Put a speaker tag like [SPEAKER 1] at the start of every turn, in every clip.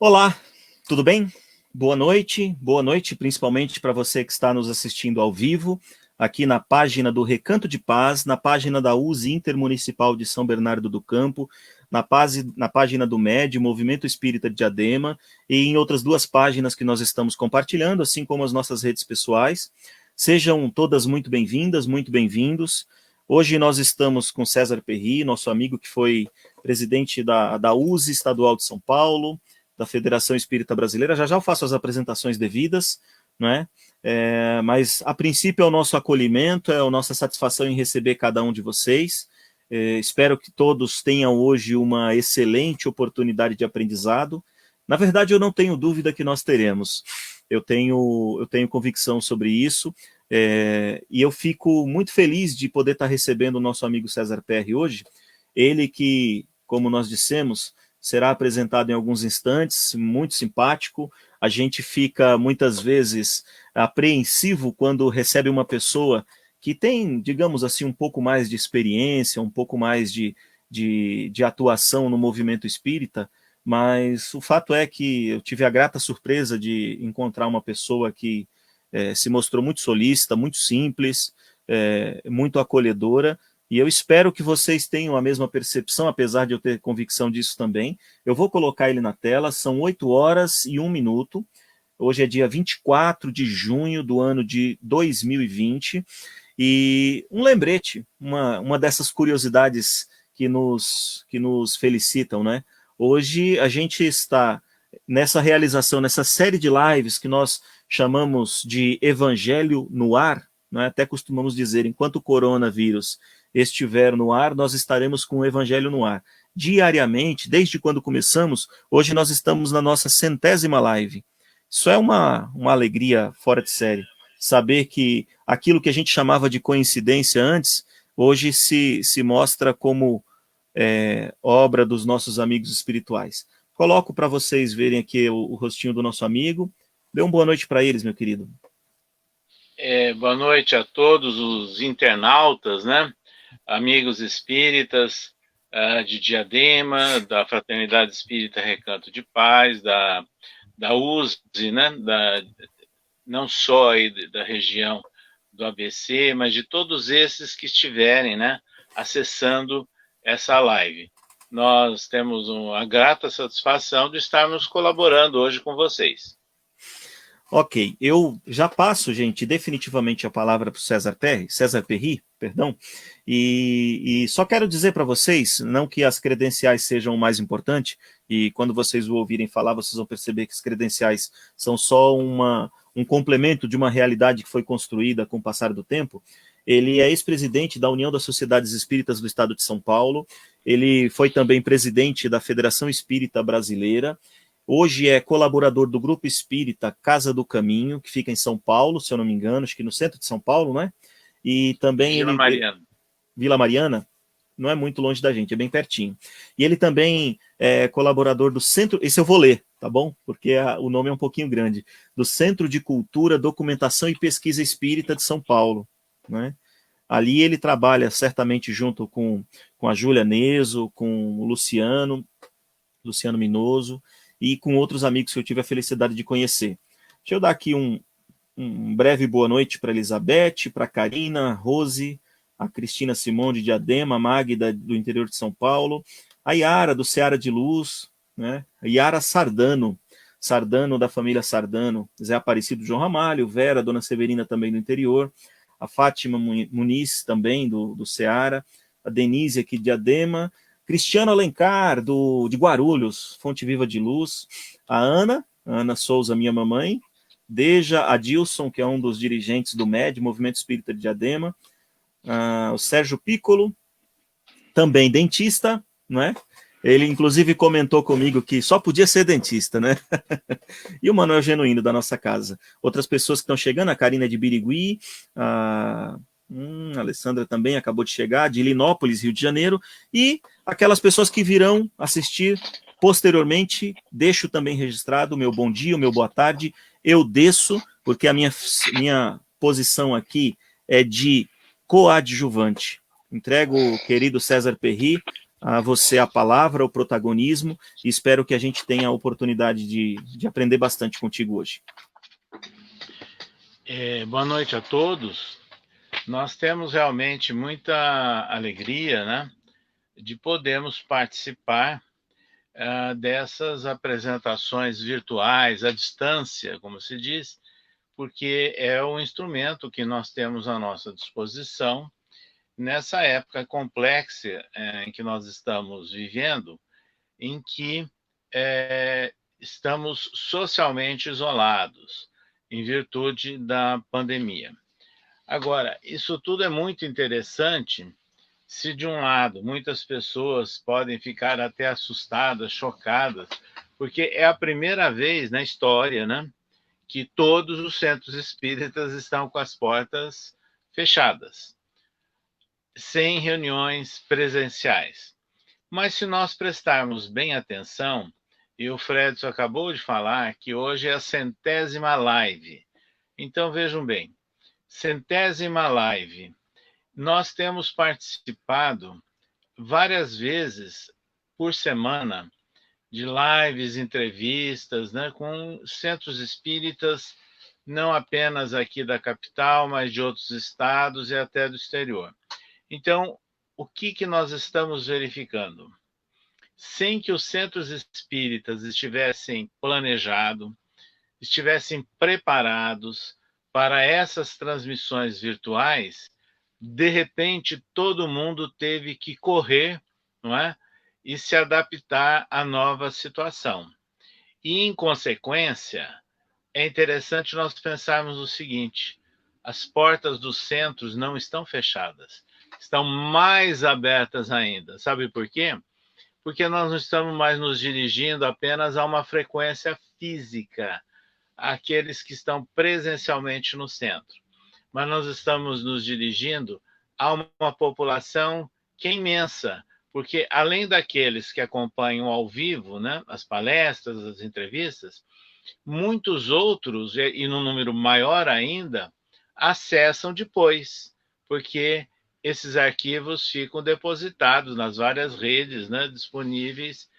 [SPEAKER 1] Olá, tudo bem? Boa noite, principalmente para você que está nos assistindo ao vivo, aqui na página do Recanto de Paz, na página da USE Intermunicipal de São Bernardo do Campo, na página do MED, Movimento Espírita de Diadema, e em outras duas páginas que nós estamos compartilhando, assim como as nossas redes pessoais. Sejam todas muito bem-vindas, muito bem-vindos. Hoje nós estamos com César Perry, nosso amigo que foi presidente da USE Estadual de São Paulo, da Federação Espírita Brasileira. Já já eu faço as apresentações devidas, não é? Mas a princípio é o nosso acolhimento, é a nossa satisfação em receber cada um de vocês. Espero que todos tenham hoje uma excelente oportunidade de aprendizado. Na verdade, eu não tenho dúvida que nós teremos. Eu tenho convicção sobre isso, e eu fico muito feliz de poder estar recebendo o nosso amigo César Perry hoje. Ele que, como nós dissemos, será apresentado em alguns instantes, muito simpático. A gente fica muitas vezes apreensivo quando recebe uma pessoa que tem, digamos assim, um pouco mais de experiência, um pouco mais de atuação no movimento espírita, mas o fato é que eu tive a grata surpresa de encontrar uma pessoa que se mostrou muito solícita, muito simples, muito acolhedora, e eu espero que vocês tenham a mesma percepção, apesar de eu ter convicção disso também. Eu vou colocar ele na tela, são 8 horas e 1 minuto. Hoje é dia 24 de junho do ano de 2020. E um lembrete, uma dessas curiosidades que nos felicitam, né? Hoje a gente está nessa realização, nessa série de lives que nós chamamos de Evangelho no Ar, né? Até costumamos dizer, enquanto o coronavírus estiver no ar, nós estaremos com o Evangelho no ar. Diariamente, desde quando começamos, hoje nós estamos na nossa 100ª live. Isso é uma alegria fora de série. Saber que aquilo que a gente chamava de coincidência antes, hoje se mostra como obra dos nossos amigos espirituais. Coloco para vocês verem aqui o rostinho do nosso amigo. Dê uma boa noite para eles, meu querido.
[SPEAKER 2] Boa noite a todos os internautas, né? Amigos espíritas de Diadema, da Fraternidade Espírita Recanto de Paz, da USE, né? Não só aí da região do ABC, mas de todos esses que estiverem, né, acessando essa live. Nós temos a grata satisfação de estarmos colaborando hoje com vocês.
[SPEAKER 1] Ok, eu já passo, gente, definitivamente a palavra para o César Perry, perdão, e só quero dizer para vocês, não que as credenciais sejam o mais importante, e quando vocês o ouvirem falar, vocês vão perceber que as credenciais são só um complemento de uma realidade que foi construída com o passar do tempo. Ele é ex-presidente da União das Sociedades Espíritas do Estado de São Paulo, ele foi também presidente da Federação Espírita Brasileira. Hoje é colaborador do Grupo Espírita Casa do Caminho, que fica em São Paulo, se eu não me engano, acho que no centro de São Paulo, né? E também
[SPEAKER 2] Vila Mariana.
[SPEAKER 1] Vila Mariana, não é muito longe da gente, é bem pertinho. E ele também é colaborador do Centro, esse eu vou ler, tá bom? Porque o nome é um pouquinho grande, do Centro de Cultura, Documentação e Pesquisa Espírita de São Paulo, né? Ali ele trabalha certamente junto com a Júlia Neso, com o Luciano Minoso, e com outros amigos que eu tive a felicidade de conhecer. Deixa eu dar aqui um breve boa noite para Elizabeth, para Karina, Rose, a Cristina Simão de Diadema, a Magda do interior de São Paulo, a Yara do Seara de Luz, né? A Yara Sardano da família Sardano, Zé Aparecido João Ramalho, Vera, Dona Severina também do interior, a Fátima Muniz também do Seara, a Denise aqui de Diadema, Cristiano Alencar, de Guarulhos, Fonte Viva de Luz, a Ana Souza, minha mamãe, Deja Adilson, que é um dos dirigentes do MED, Movimento Espírita de Diadema, o Sérgio Piccolo, também dentista, né? Ele, inclusive, comentou comigo que só podia ser dentista, né? E o Manuel Genuíno, da nossa casa. Outras pessoas que estão chegando, a Karina de Birigui, a Alessandra também acabou de chegar, de Linópolis, Rio de Janeiro, e aquelas pessoas que virão assistir posteriormente. Deixo também registrado o meu bom dia, o meu boa tarde. Eu desço, porque a minha posição aqui é de coadjuvante. Entrego o querido César Perry a você a palavra, o protagonismo, e espero que a gente tenha a oportunidade de aprender bastante contigo hoje.
[SPEAKER 2] Boa noite a todos. Nós temos realmente muita alegria, né, de podermos participar dessas apresentações virtuais, à distância, como se diz, porque é um instrumento que nós temos à nossa disposição nessa época complexa em que nós estamos vivendo, em que estamos socialmente isolados, em virtude da pandemia. Agora, isso tudo é muito interessante se, de um lado, muitas pessoas podem ficar até assustadas, chocadas, porque é a primeira vez na história, né, que todos os centros espíritas estão com as portas fechadas, sem reuniões presenciais. Mas se nós prestarmos bem atenção, e o Fredson acabou de falar que hoje é a 100ª live. Então vejam bem, 100ª live. Nós temos participado várias vezes por semana de lives, entrevistas, né, com centros espíritas, não apenas aqui da capital, mas de outros estados e até do exterior. Então, o que nós estamos verificando? Sem que os centros espíritas estivessem planejados, estivessem preparados para essas transmissões virtuais, de repente todo mundo teve que correr, não é? E se adaptar à nova situação. E, em consequência, é interessante nós pensarmos o seguinte: as portas dos centros não estão fechadas, estão mais abertas ainda. Sabe por quê? Porque nós não estamos mais nos dirigindo apenas a uma frequência física, àqueles que estão presencialmente no centro, mas nós estamos nos dirigindo a uma população que é imensa, porque além daqueles que acompanham ao vivo, né, as palestras, as entrevistas, muitos outros, e num número maior ainda, acessam depois, porque esses arquivos ficam depositados nas várias redes, né, disponíveis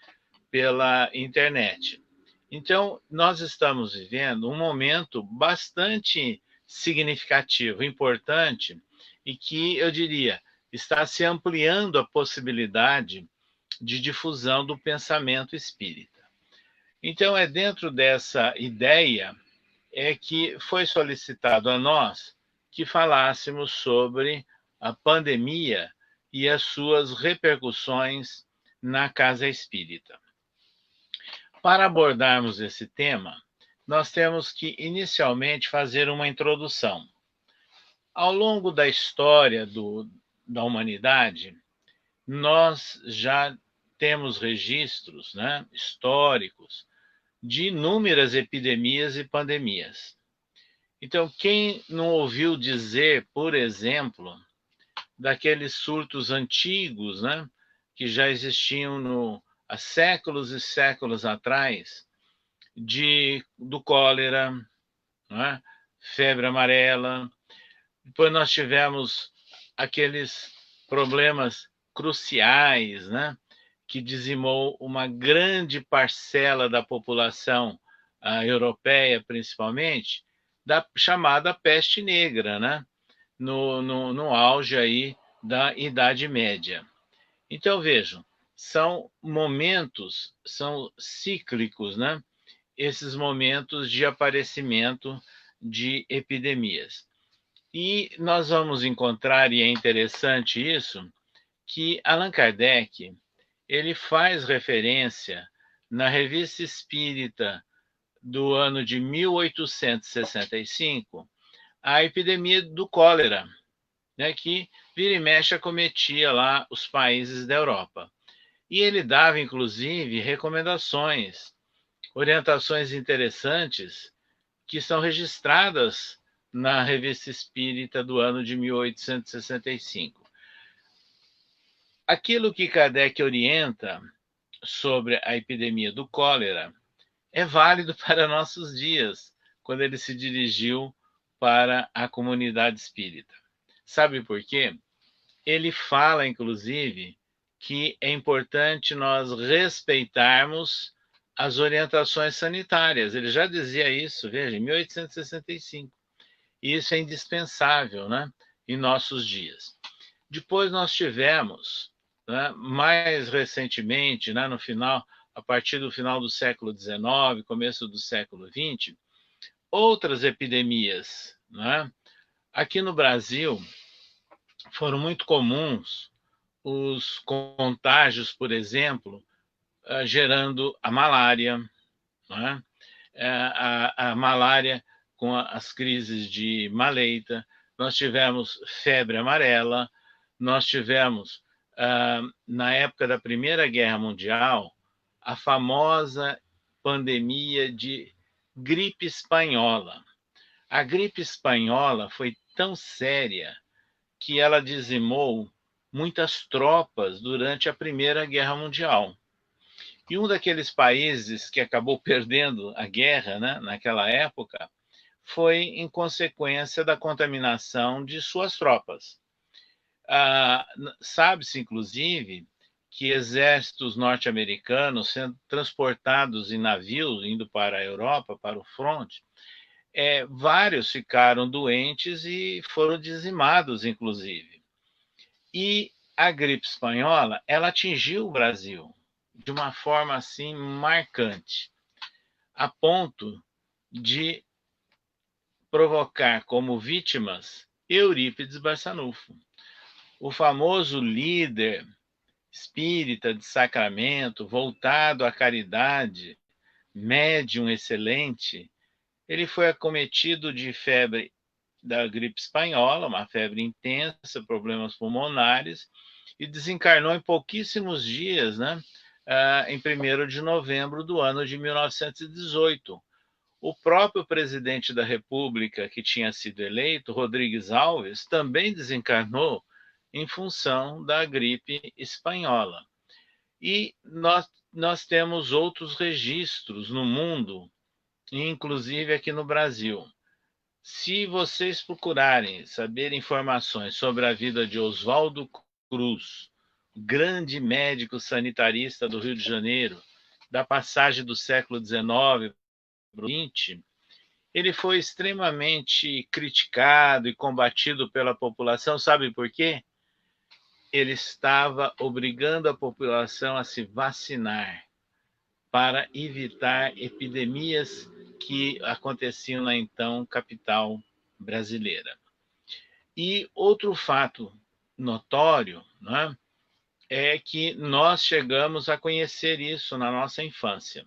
[SPEAKER 2] pela internet. Então, nós estamos vivendo um momento bastante significativo, importante, e que, eu diria, está se ampliando a possibilidade de difusão do pensamento espírita. Então, é dentro dessa ideia que foi solicitado a nós que falássemos sobre a pandemia e as suas repercussões na casa espírita. Para abordarmos esse tema, nós temos que inicialmente fazer uma introdução. Ao longo da história da humanidade, nós já temos registros, né, históricos de inúmeras epidemias e pandemias. Então, quem não ouviu dizer, por exemplo, daqueles surtos antigos, né, que já existiam há séculos e séculos atrás, do cólera, né, febre amarela. Depois nós tivemos aqueles problemas cruciais, né, que dizimou uma grande parcela da população europeia, principalmente, da chamada peste negra, né, no auge aí da Idade Média. Então, vejam, são momentos, são cíclicos, né, esses momentos de aparecimento de epidemias. E nós vamos encontrar, e é interessante isso, que Allan Kardec ele faz referência na Revista Espírita do ano de 1865 à epidemia do cólera, né, que vira e mexe acometia lá os países da Europa. E ele dava, inclusive, recomendações, orientações interessantes que são registradas na Revista Espírita do ano de 1865. Aquilo que Kardec orienta sobre a epidemia do cólera é válido para nossos dias, quando ele se dirigiu para a comunidade espírita. Sabe por quê? Ele fala, inclusive, que é importante nós respeitarmos as orientações sanitárias. Ele já dizia isso, veja, em 1865. E isso é indispensável, né, em nossos dias. Depois nós tivemos, né, mais recentemente, né, no final, a partir do final do século XIX, começo do século XX, outras epidemias, né? Aqui no Brasil foram muito comuns os contágios, por exemplo, gerando a malária, né? A malária com as crises de maleita, nós tivemos febre amarela, nós tivemos, na época da Primeira Guerra Mundial, a famosa pandemia de gripe espanhola. A gripe espanhola foi tão séria que ela dizimou muitas tropas durante a Primeira Guerra Mundial. E um daqueles países que acabou perdendo a guerra, né, naquela época, foi em consequência da contaminação de suas tropas. Sabe-se, inclusive, que exércitos norte-americanos sendo transportados em navios indo para a Europa, para o fronte, vários ficaram doentes e foram dizimados, inclusive. E a gripe espanhola, ela atingiu o Brasil de uma forma assim marcante, a ponto de provocar como vítimas Eurípides Barçanufo, o famoso líder espírita de Sacramento, voltado à caridade, médium excelente. Ele foi acometido de febre da gripe espanhola, uma febre intensa, problemas pulmonares, e desencarnou em pouquíssimos dias, né? Em 1º de novembro do ano de 1918. O próprio presidente da República, que tinha sido eleito, Rodrigues Alves, também desencarnou em função da gripe espanhola. E nós temos outros registros no mundo, inclusive aqui no Brasil. Se vocês procurarem saber informações sobre a vida de Oswaldo Cruz, grande médico sanitarista do Rio de Janeiro, da passagem do século XIX para o XX, ele foi extremamente criticado e combatido pela população. Sabe por quê? Ele estava obrigando a população a se vacinar para evitar epidemias que aconteciam na então capital brasileira. E outro fato notório, né, é que nós chegamos a conhecer isso na nossa infância.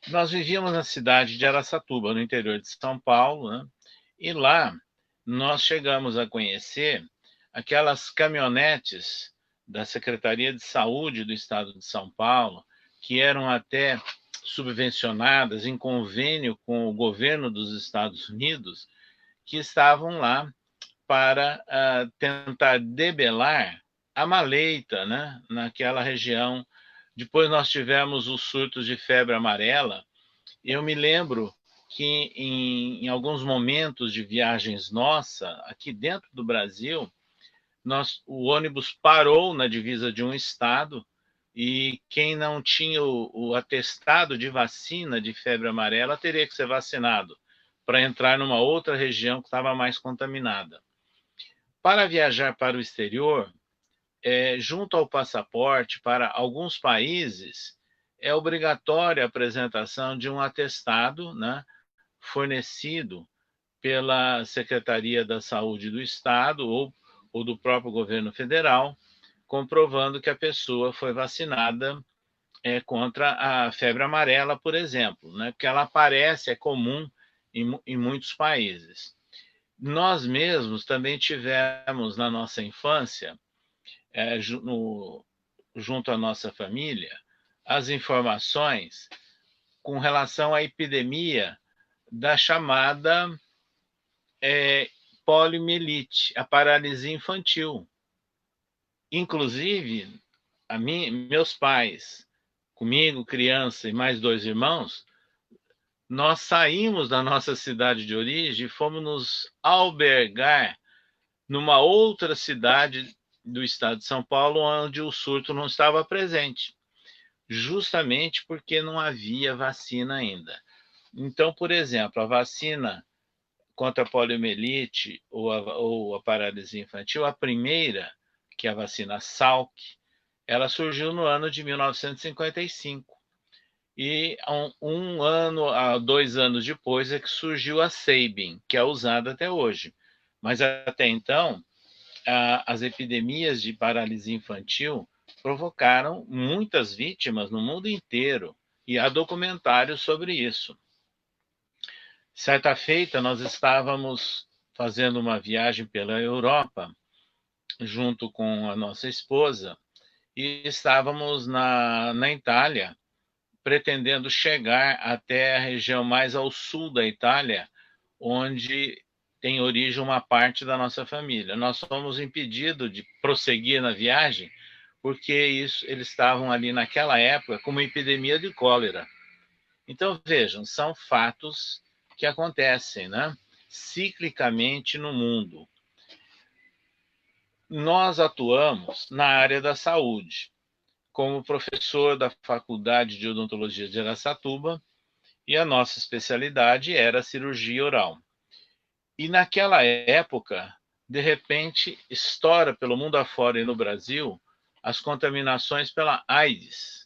[SPEAKER 2] Nós vivíamos na cidade de Araçatuba, no interior de São Paulo, né, e lá nós chegamos a conhecer aquelas caminhonetes da Secretaria de Saúde do Estado de São Paulo, que eram até subvencionadas em convênio com o governo dos Estados Unidos, que estavam lá para tentar debelar a maleita, né, naquela região. Depois nós tivemos os surtos de febre amarela. Eu me lembro que em alguns momentos de viagens nossa, aqui dentro do Brasil, o ônibus parou na divisa de um estado e quem não tinha o atestado de vacina de febre amarela teria que ser vacinado para entrar numa outra região que estava mais contaminada. Para viajar para o exterior, junto ao passaporte, para alguns países, é obrigatória a apresentação de um atestado, né, fornecido pela Secretaria da Saúde do Estado ou do próprio governo federal, comprovando que a pessoa foi vacinada contra a febre amarela, por exemplo, né, porque ela aparece, é comum em muitos países. Nós mesmos também tivemos na nossa infância, junto à nossa família, as informações com relação à epidemia da chamada poliomielite, a paralisia infantil. Inclusive, meus pais, comigo, criança e mais 2 irmãos, nós saímos da nossa cidade de origem e fomos nos albergar numa outra cidade do estado de São Paulo, onde o surto não estava presente, justamente porque não havia vacina ainda. Então, por exemplo, a vacina contra a poliomielite ou a paralisia infantil, a primeira, que é a vacina Salk, ela surgiu no ano de 1955. E um ano, 2 anos depois é que surgiu a Sabin, que é usada até hoje. Mas até então, as epidemias de paralisia infantil provocaram muitas vítimas no mundo inteiro, e há documentários sobre isso. Certa feita, nós estávamos fazendo uma viagem pela Europa, junto com a nossa esposa, e estávamos na Itália, pretendendo chegar até a região mais ao sul da Itália, onde tem origem uma parte da nossa família. Nós fomos impedidos de prosseguir na viagem, porque eles estavam ali naquela época com uma epidemia de cólera. Então, vejam, são fatos que acontecem, né, ciclicamente no mundo. Nós atuamos na área da saúde, como professor da Faculdade de Odontologia de Araçatuba, e a nossa especialidade era cirurgia oral. E naquela época, de repente, estoura pelo mundo afora e no Brasil as contaminações pela AIDS.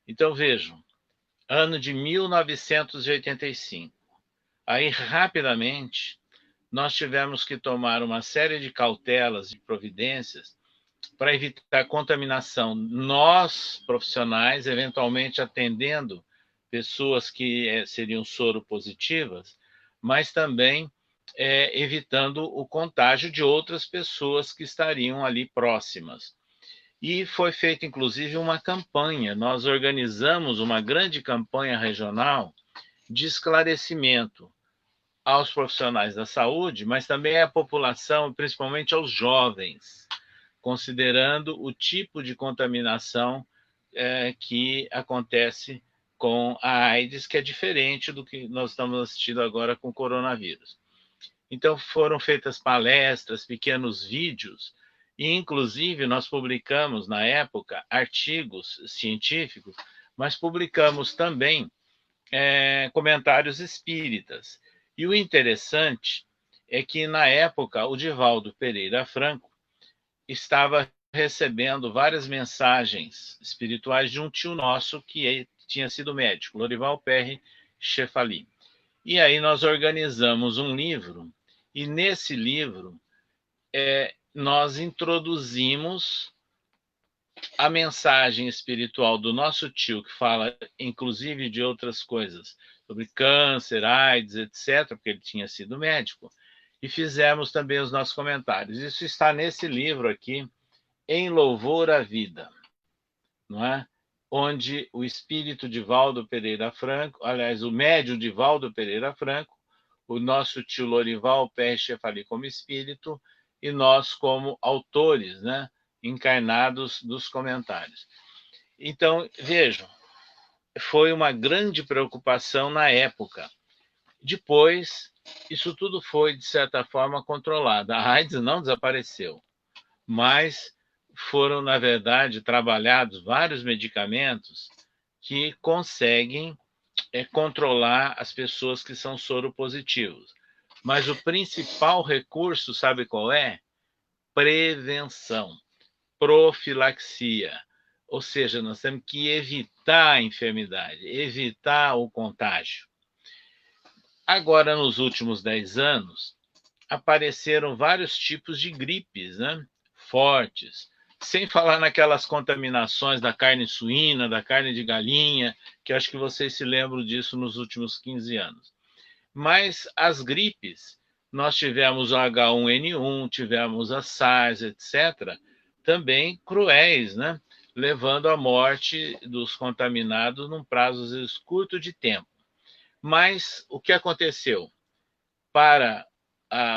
[SPEAKER 2] Então, vejam, ano de 1985. Aí, rapidamente, nós tivemos que tomar uma série de cautelas e providências para evitar contaminação. Nós, profissionais, eventualmente atendendo pessoas que seriam soropositivas, mas também evitando o contágio de outras pessoas que estariam ali próximas. E foi feita, inclusive, uma campanha. Nós organizamos uma grande campanha regional de esclarecimento aos profissionais da saúde, mas também à população, principalmente aos jovens, considerando o tipo de contaminação que acontece com a AIDS, que é diferente do que nós estamos assistindo agora com o coronavírus. Então, foram feitas palestras, pequenos vídeos, e, inclusive, nós publicamos, na época, artigos científicos, mas publicamos também comentários espíritas. E o interessante é que, na época, o Divaldo Pereira Franco estava recebendo várias mensagens espirituais de um tio nosso que tinha sido médico, Lorival Perry Chefali. E aí nós organizamos um livro, e nesse livro nós introduzimos a mensagem espiritual do nosso tio, que fala inclusive de outras coisas, sobre câncer, AIDS, etc., porque ele tinha sido médico, e fizemos também os nossos comentários. Isso está nesse livro aqui, Em Louvor à Vida, não é? Onde o espírito Divaldo Pereira Franco, aliás, o médium Divaldo Pereira Franco, o nosso tio Lorival Pérez Chefali como espírito, e nós como autores, né, encarnados dos comentários. Então, vejam, foi uma grande preocupação na época. Depois, isso tudo foi, de certa forma, controlado. A AIDS não desapareceu, mas foram, na verdade, trabalhados vários medicamentos que conseguem controlar as pessoas que são soropositivos. Mas o principal recurso, sabe qual é? Prevenção, profilaxia. Ou seja, nós temos que evitar a enfermidade, evitar o contágio. Agora, nos últimos 10 anos, apareceram vários tipos de gripes, né? Fortes, sem falar naquelas contaminações da carne suína, da carne de galinha, que acho que vocês se lembram disso nos últimos 15 anos. Mas as gripes, nós tivemos o H1N1, tivemos a SARS, etc., também cruéis, né? Levando à morte dos contaminados num prazo curto de tempo. Mas o que aconteceu? Para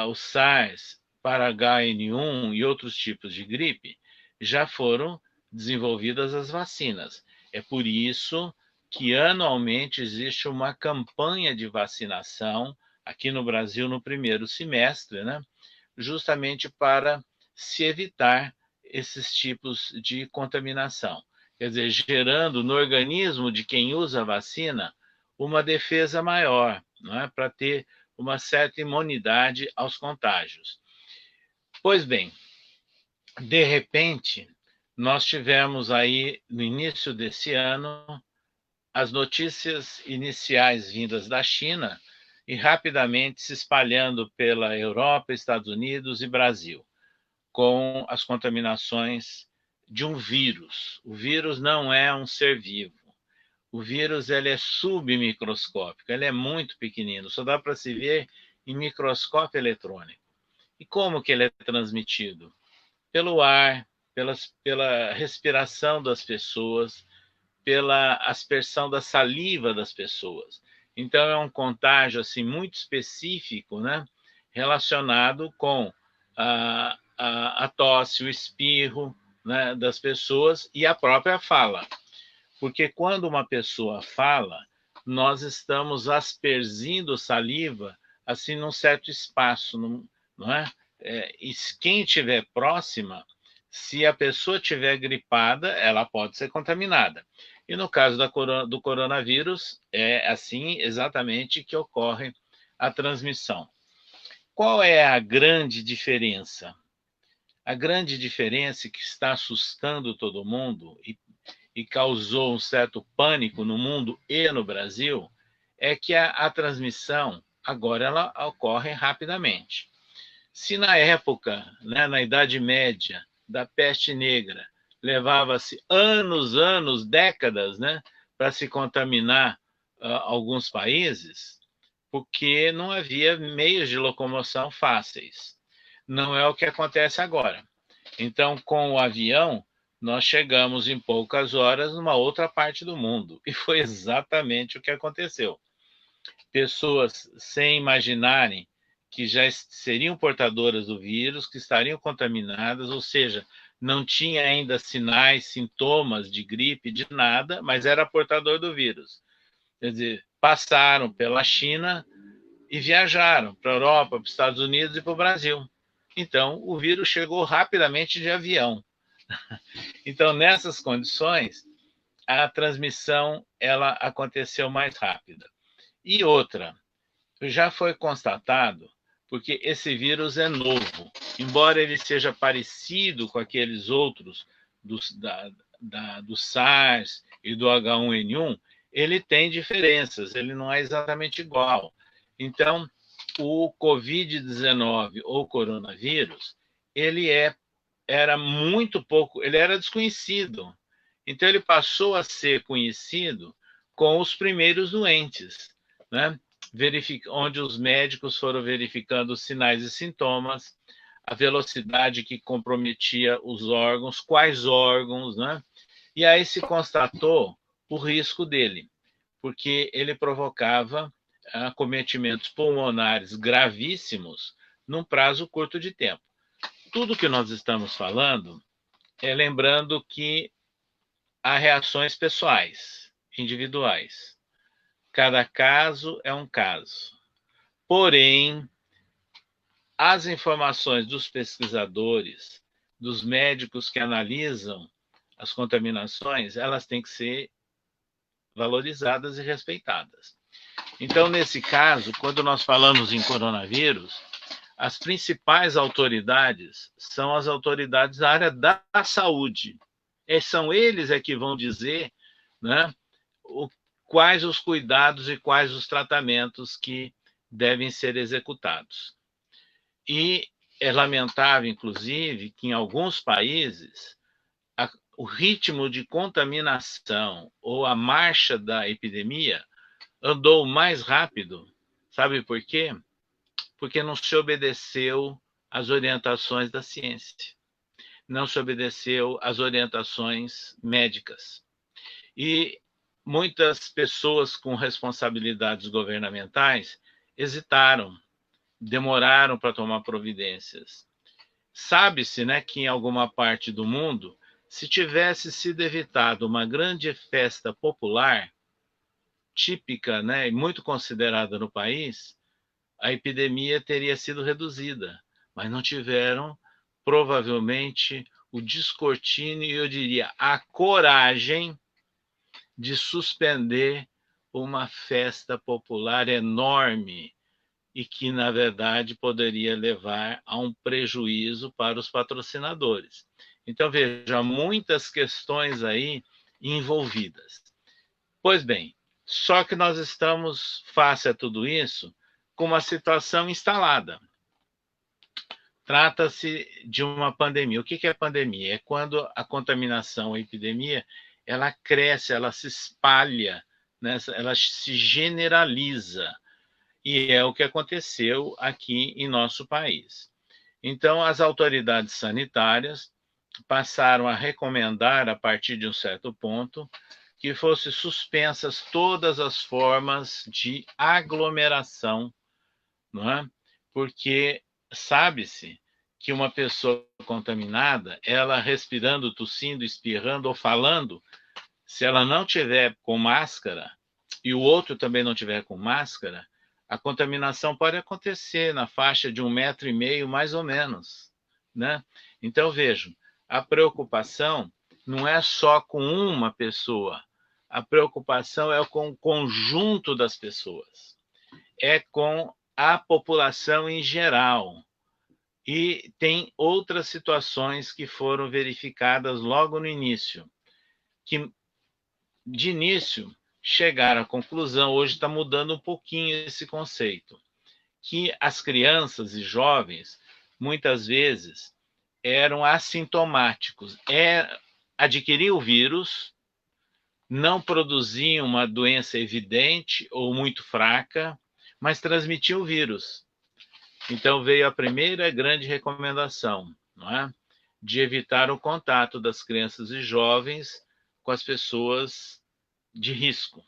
[SPEAKER 2] o SARS, para H1N1 e outros tipos de gripe, já foram desenvolvidas as vacinas. É por isso que anualmente existe uma campanha de vacinação aqui no Brasil no primeiro semestre, né? Justamente para se evitar esses tipos de contaminação. Quer dizer, gerando no organismo de quem usa a vacina uma defesa maior, não é? Para ter uma certa imunidade aos contágios. Pois bem, de repente, nós tivemos aí, no início desse ano, as notícias iniciais vindas da China e rapidamente se espalhando pela Europa, Estados Unidos e Brasil, com as contaminações de um vírus. O vírus não é um ser vivo. O vírus ele é submicroscópico, ele é muito pequenino, só dá para se ver em microscópio eletrônico. E como que ele é transmitido? Pelo ar, pela respiração das pessoas, pela aspersão da saliva das pessoas. Então é um contágio assim muito específico, né, relacionado com a tosse, o espirro, né, das pessoas e a própria fala. Porque quando uma pessoa fala, nós estamos aspergindo saliva assim num certo espaço, não é? E quem estiver próxima, se a pessoa estiver gripada, ela pode ser contaminada. E no caso do coronavírus, é assim exatamente que ocorre a transmissão. Qual é a grande diferença? A grande diferença que está assustando todo mundo e causou um certo pânico no mundo e no Brasil é que a transmissão agora ela ocorre rapidamente. Se na época, né, na Idade Média, da peste negra, levava-se anos, décadas, né, para se contaminar alguns países, porque não havia meios de locomoção fáceis. Não é o que acontece agora. Então, com o avião, nós chegamos em poucas horas numa outra parte do mundo. E foi exatamente o que aconteceu. Pessoas sem imaginarem que já seriam portadoras do vírus, que estariam contaminadas, ou seja, não tinha ainda sinais, sintomas de gripe, de nada, mas era portador do vírus. Quer dizer, passaram pela China e viajaram para a Europa, para os Estados Unidos e para o Brasil. Então, o vírus chegou rapidamente de avião. Então, nessas condições, a transmissão ela aconteceu mais rápida. E outra, já foi constatado, porque esse vírus é novo, embora ele seja parecido com aqueles outros do SARS e do H1N1, ele tem diferenças, ele não é exatamente igual. Então, o Covid-19 ou coronavírus, era muito pouco, ele era desconhecido. Então, ele passou a ser conhecido com os primeiros doentes, né? Onde os médicos foram verificando os sinais e sintomas, a velocidade que comprometia os órgãos, quais órgãos, né? E aí se constatou o risco dele, porque ele provocava acometimentos pulmonares gravíssimos num prazo curto de tempo. Tudo que nós estamos falando é lembrando que há reações pessoais, individuais. Cada caso é um caso. Porém, as informações dos pesquisadores, dos médicos que analisam as contaminações, elas têm que ser valorizadas e respeitadas. Então, nesse caso, quando nós falamos em coronavírus, as principais autoridades são as autoridades da área da saúde. São eles que vão dizer, né, quais os cuidados e quais os tratamentos que devem ser executados. E é lamentável, inclusive, que em alguns países o ritmo de contaminação ou a marcha da epidemia andou mais rápido. Sabe por quê? Porque não se obedeceu às orientações da ciência, não se obedeceu às orientações médicas. E muitas pessoas com responsabilidades governamentais hesitaram, demoraram para tomar providências. Sabe-se, né, que em alguma parte do mundo, se tivesse sido evitado uma grande festa popular, típica, né, e muito considerada no país, a epidemia teria sido reduzida, mas não tiveram, provavelmente, o descortino e, eu diria, a coragem de suspender uma festa popular enorme e que, na verdade, poderia levar a um prejuízo para os patrocinadores. Então, veja, muitas questões aí envolvidas. Pois bem, só que nós estamos, face a tudo isso, com uma situação instalada. Trata-se de uma pandemia. O que é pandemia? É quando a contaminação, a epidemia, ela cresce, ela se espalha, né? Ela se generaliza. E é o que aconteceu aqui em nosso país. Então, as autoridades sanitárias passaram a recomendar, a partir de um certo ponto, que fossem suspensas todas as formas de aglomeração, não é? Porque sabe-se que uma pessoa contaminada, ela respirando, tossindo, espirrando ou falando, se ela não tiver com máscara e o outro também não tiver com máscara, a contaminação pode acontecer na faixa de 1,5 m, mais ou menos, né? Então, vejam, a preocupação não é só com uma pessoa, a preocupação é com o conjunto das pessoas, é com a população em geral. E tem outras situações que foram verificadas logo no início, que de início chegaram à conclusão, hoje está mudando um pouquinho esse conceito, que as crianças e jovens, muitas vezes, eram assintomáticos. Adquiriam o vírus, não produziam uma doença evidente ou muito fraca, mas transmitiam o vírus. Então veio a primeira grande recomendação, não é? De evitar o contato das crianças e jovens com as pessoas de risco.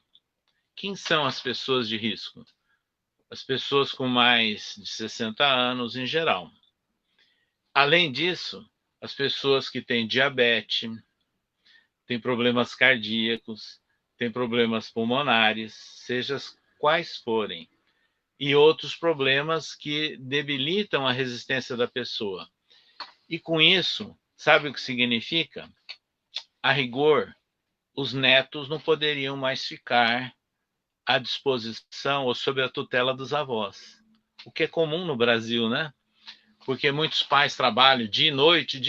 [SPEAKER 2] Quem são as pessoas de risco? As pessoas com mais de 60 anos em geral. Além disso, as pessoas que têm diabetes, têm problemas cardíacos, têm problemas pulmonares, seja quais forem, e outros problemas que debilitam a resistência da pessoa. E com isso, sabe o que significa? A rigor, os netos não poderiam mais ficar à disposição ou sob a tutela dos avós, o que é comum no Brasil, né? Porque muitos pais trabalham de noite,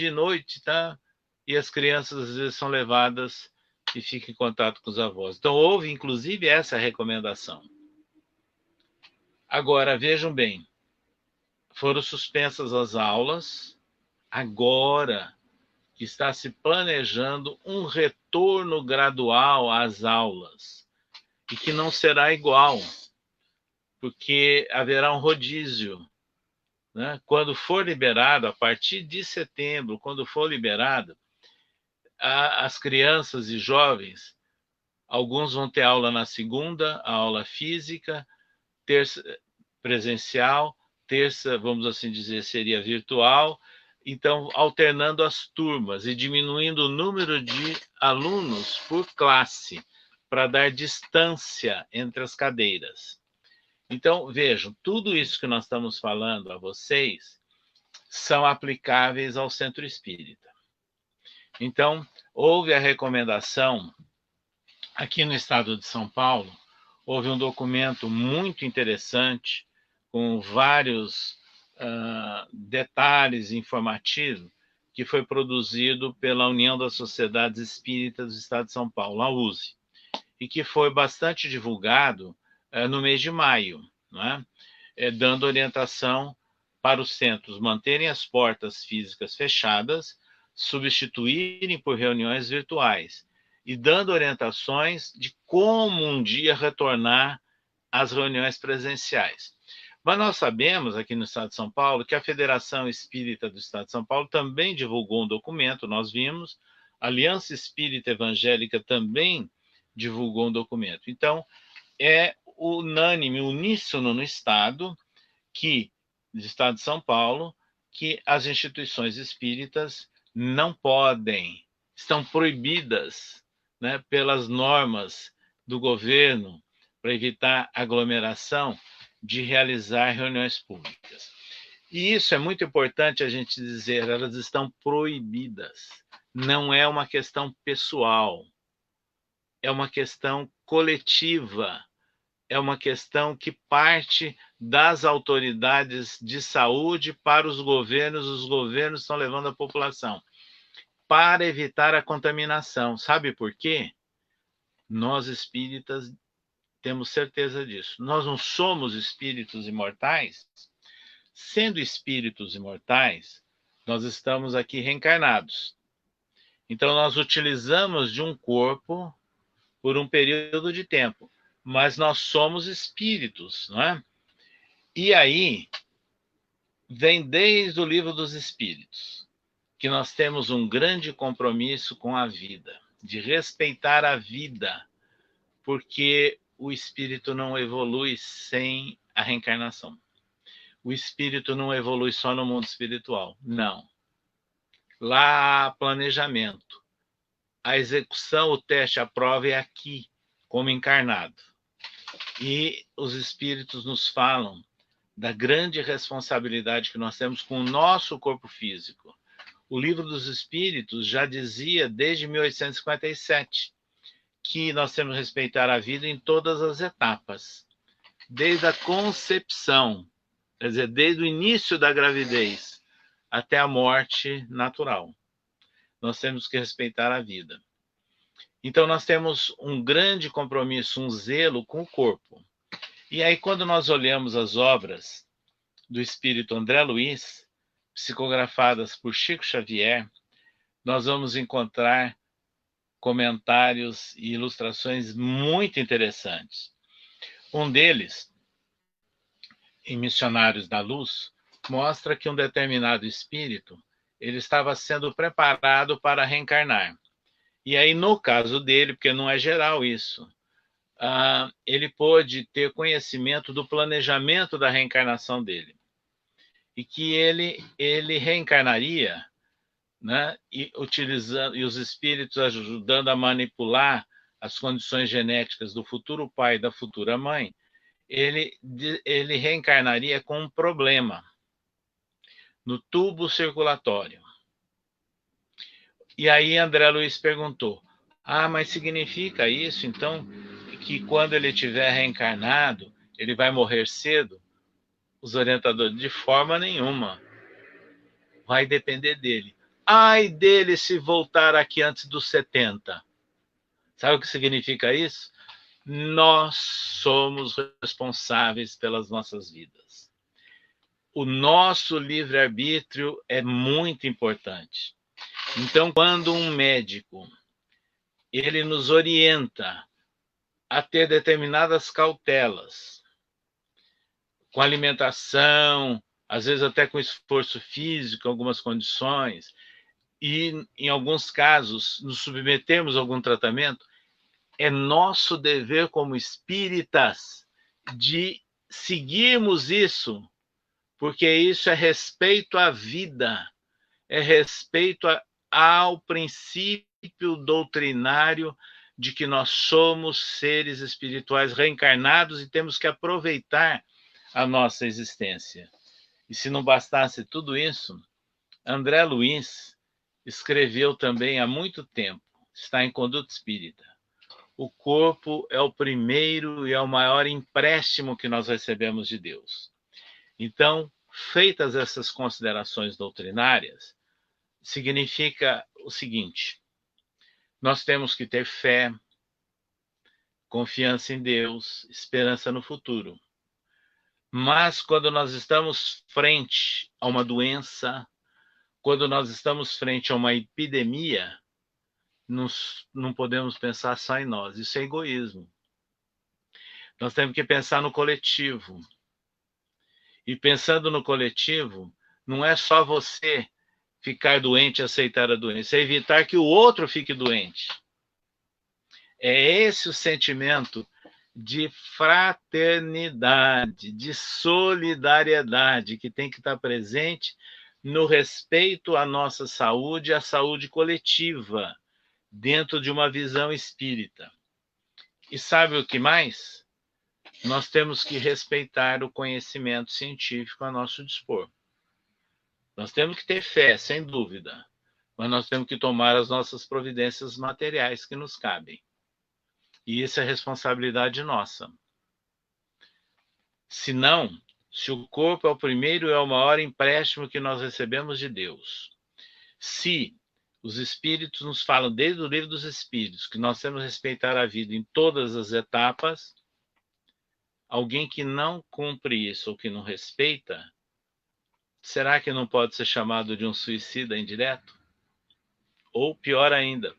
[SPEAKER 2] tá? E as crianças às vezes são levadas e ficam em contato com os avós. Então houve inclusive essa recomendação. Agora vejam bem, foram suspensas as aulas, agora que está se planejando um retorno gradual às aulas e que não será igual, porque haverá um rodízio, né? Quando for liberado, a partir de setembro, quando for liberado, as crianças e jovens, alguns vão ter aula na segunda, a aula física, terça presencial, terça, vamos assim dizer, seria virtual, então alternando as turmas e diminuindo o número de alunos por classe, para dar distância entre as cadeiras. Então, vejam, tudo isso que nós estamos falando a vocês são aplicáveis ao centro espírita. Então, houve a recomendação, aqui no estado de São Paulo, houve um documento muito interessante, com vários detalhes informativos, que foi produzido pela União das Sociedades Espíritas do Estado de São Paulo, a USE, e que foi bastante divulgado no mês de maio, não é? Dando orientação para os centros manterem as portas físicas fechadas, substituírem por reuniões virtuais e dando orientações de como um dia retornar às reuniões presenciais. Mas nós sabemos, aqui no Estado de São Paulo, que a Federação Espírita do Estado de São Paulo também divulgou um documento, nós vimos, a Aliança Espírita Evangélica também divulgou um documento. Então, é unânime, uníssono no Estado, do Estado de São Paulo, que as instituições espíritas não podem, estão proibidas, né, pelas normas do governo para evitar aglomeração, de realizar reuniões públicas. E isso é muito importante a gente dizer, elas estão proibidas. Não é uma questão pessoal, é uma questão coletiva, é uma questão que parte das autoridades de saúde para os governos estão levando a população para evitar a contaminação. Sabe por quê? Nós espíritas temos certeza disso. Nós não somos espíritos imortais. Sendo espíritos imortais, nós estamos aqui reencarnados. Então, nós utilizamos de um corpo por um período de tempo, mas nós somos espíritos, não é? E aí, vem desde o Livro dos Espíritos, que nós temos um grande compromisso com a vida, de respeitar a vida, porque o espírito não evolui sem a reencarnação. O espírito não evolui só no mundo espiritual, não. Lá há planejamento. A execução, o teste, a prova é aqui, como encarnado. E os espíritos nos falam da grande responsabilidade que nós temos com o nosso corpo físico. O Livro dos Espíritos já dizia, desde 1857, que nós temos que respeitar a vida em todas as etapas, desde a concepção, quer dizer, desde o início da gravidez até a morte natural. Nós temos que respeitar a vida. Então, nós temos um grande compromisso, um zelo com o corpo. E aí, quando nós olhamos as obras do espírito André Luiz, psicografadas por Chico Xavier, nós vamos encontrar comentários e ilustrações muito interessantes. Um deles, em Missionários da Luz, mostra que um determinado espírito ele estava sendo preparado para reencarnar. E aí, no caso dele, porque não é geral isso, ele pôde ter conhecimento do planejamento da reencarnação dele. E que ele reencarnaria, né, e os espíritos ajudando a manipular as condições genéticas do futuro pai e da futura mãe, ele reencarnaria com um problema no tubo circulatório. E aí André Luiz perguntou, mas significa isso, então, que quando ele estiver reencarnado, ele vai morrer cedo? Os orientadores, de forma nenhuma. Vai depender dele. Ai dele se voltar aqui antes dos 70. Sabe o que significa isso? Nós somos responsáveis pelas nossas vidas. O nosso livre-arbítrio é muito importante. Então, quando um médico ele nos orienta a ter determinadas cautelas, com alimentação, às vezes até com esforço físico, algumas condições, e em alguns casos nos submetemos a algum tratamento, é nosso dever como espíritas de seguirmos isso, porque isso é respeito à vida, é respeito ao princípio doutrinário de que nós somos seres espirituais reencarnados e temos que aproveitar a nossa existência. E se não bastasse tudo isso, André Luiz escreveu também há muito tempo, está em Conduta Espírita. O corpo é o primeiro e é o maior empréstimo que nós recebemos de Deus. Então, feitas essas considerações doutrinárias, significa o seguinte: nós temos que ter fé, confiança em Deus, esperança no futuro. Mas quando nós estamos frente a uma doença, quando nós estamos frente a uma epidemia, não podemos pensar só em nós. Isso é egoísmo. Nós temos que pensar no coletivo. E pensando no coletivo, não é só você ficar doente e aceitar a doença, é evitar que o outro fique doente. É esse o sentimento de fraternidade, de solidariedade que tem que estar presente no respeito à nossa saúde, à saúde coletiva, dentro de uma visão espírita. E sabe o que mais? Nós temos que respeitar o conhecimento científico a nosso dispor. Nós temos que ter fé, sem dúvida, mas nós temos que tomar as nossas providências materiais que nos cabem. E isso é responsabilidade nossa. Se não, se o corpo é o primeiro e é o maior empréstimo que nós recebemos de Deus, se os Espíritos nos falam desde o livro dos Espíritos que nós temos que respeitar a vida em todas as etapas, alguém que não cumpre isso ou que não respeita, será que não pode ser chamado de um suicida indireto? Ou, pior ainda,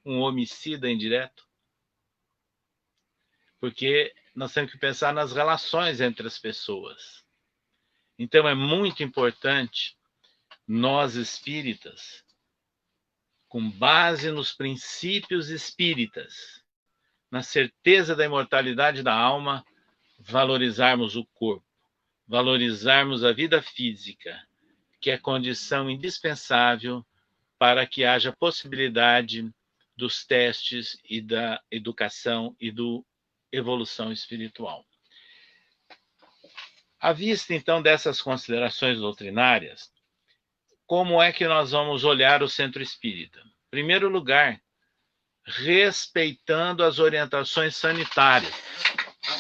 [SPEAKER 2] um homicida indireto? Porque nós temos que pensar nas relações entre as pessoas. Então, é muito importante nós espíritas, com base nos princípios espíritas, na certeza da imortalidade da alma, valorizarmos o corpo, valorizarmos a vida física, que é condição indispensável para que haja possibilidade dos testes e da educação e do evolução espiritual. À vista, então, dessas considerações doutrinárias, como é que nós vamos olhar o centro espírita? Em primeiro lugar, respeitando as orientações sanitárias.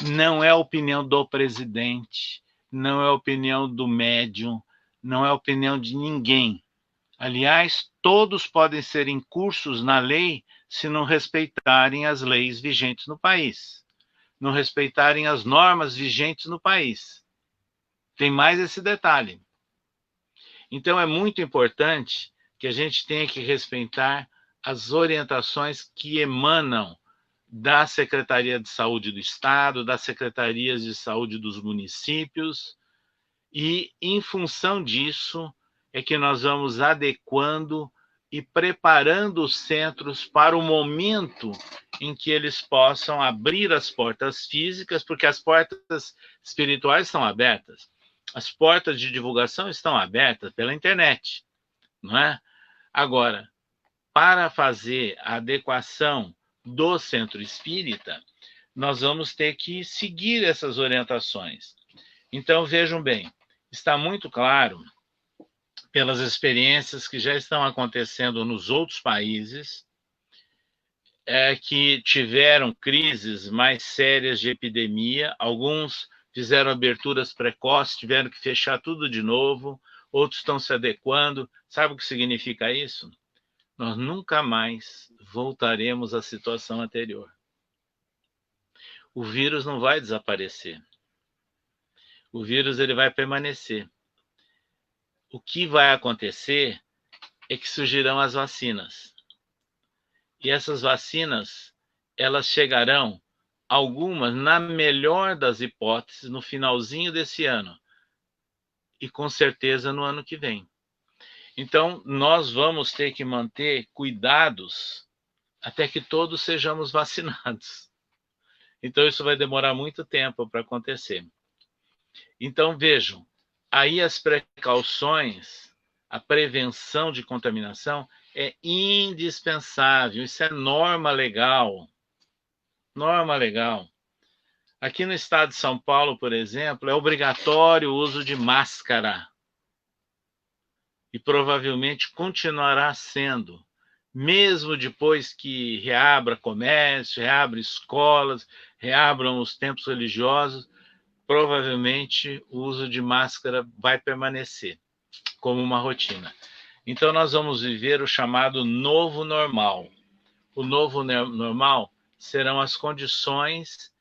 [SPEAKER 2] Não é a opinião do presidente, não é a opinião do médium, não é a opinião de ninguém. Aliás, todos podem ser incursos na lei se não respeitarem as leis vigentes no país, não respeitarem as normas vigentes no país. Tem mais esse detalhe. Então, é muito importante que a gente tenha que respeitar as orientações que emanam da Secretaria de Saúde do Estado, das Secretarias de Saúde dos municípios, e, em função disso, é que nós vamos adequando e preparando os centros para o momento em que eles possam abrir as portas físicas, porque as portas espirituais estão abertas, as portas de divulgação estão abertas pela internet, não é? Agora, para fazer a adequação do centro espírita, nós vamos ter que seguir essas orientações. Então, vejam bem, está muito claro, pelas experiências que já estão acontecendo nos outros países, que tiveram crises mais sérias de epidemia, alguns fizeram aberturas precoces, tiveram que fechar tudo de novo, outros estão se adequando. Sabe o que significa isso? Nós nunca mais voltaremos à situação anterior. O vírus não vai desaparecer. O vírus ele vai permanecer. O que vai acontecer é que surgirão as vacinas. E essas vacinas, elas chegarão, algumas, na melhor das hipóteses, no finalzinho desse ano. E com certeza no ano que vem. Então, nós vamos ter que manter cuidados até que todos sejamos vacinados. Então, isso vai demorar muito tempo para acontecer. Então, vejam, aí as precauções, a prevenção de contaminação é indispensável. Isso é norma legal. Norma legal. Aqui no estado de São Paulo, por exemplo, é obrigatório o uso de máscara. E provavelmente continuará sendo, mesmo depois que reabra comércio, reabra escolas, reabram os templos religiosos, provavelmente o uso de máscara vai permanecer como uma rotina. Então, nós vamos viver o chamado novo normal. O novo normal serão as condições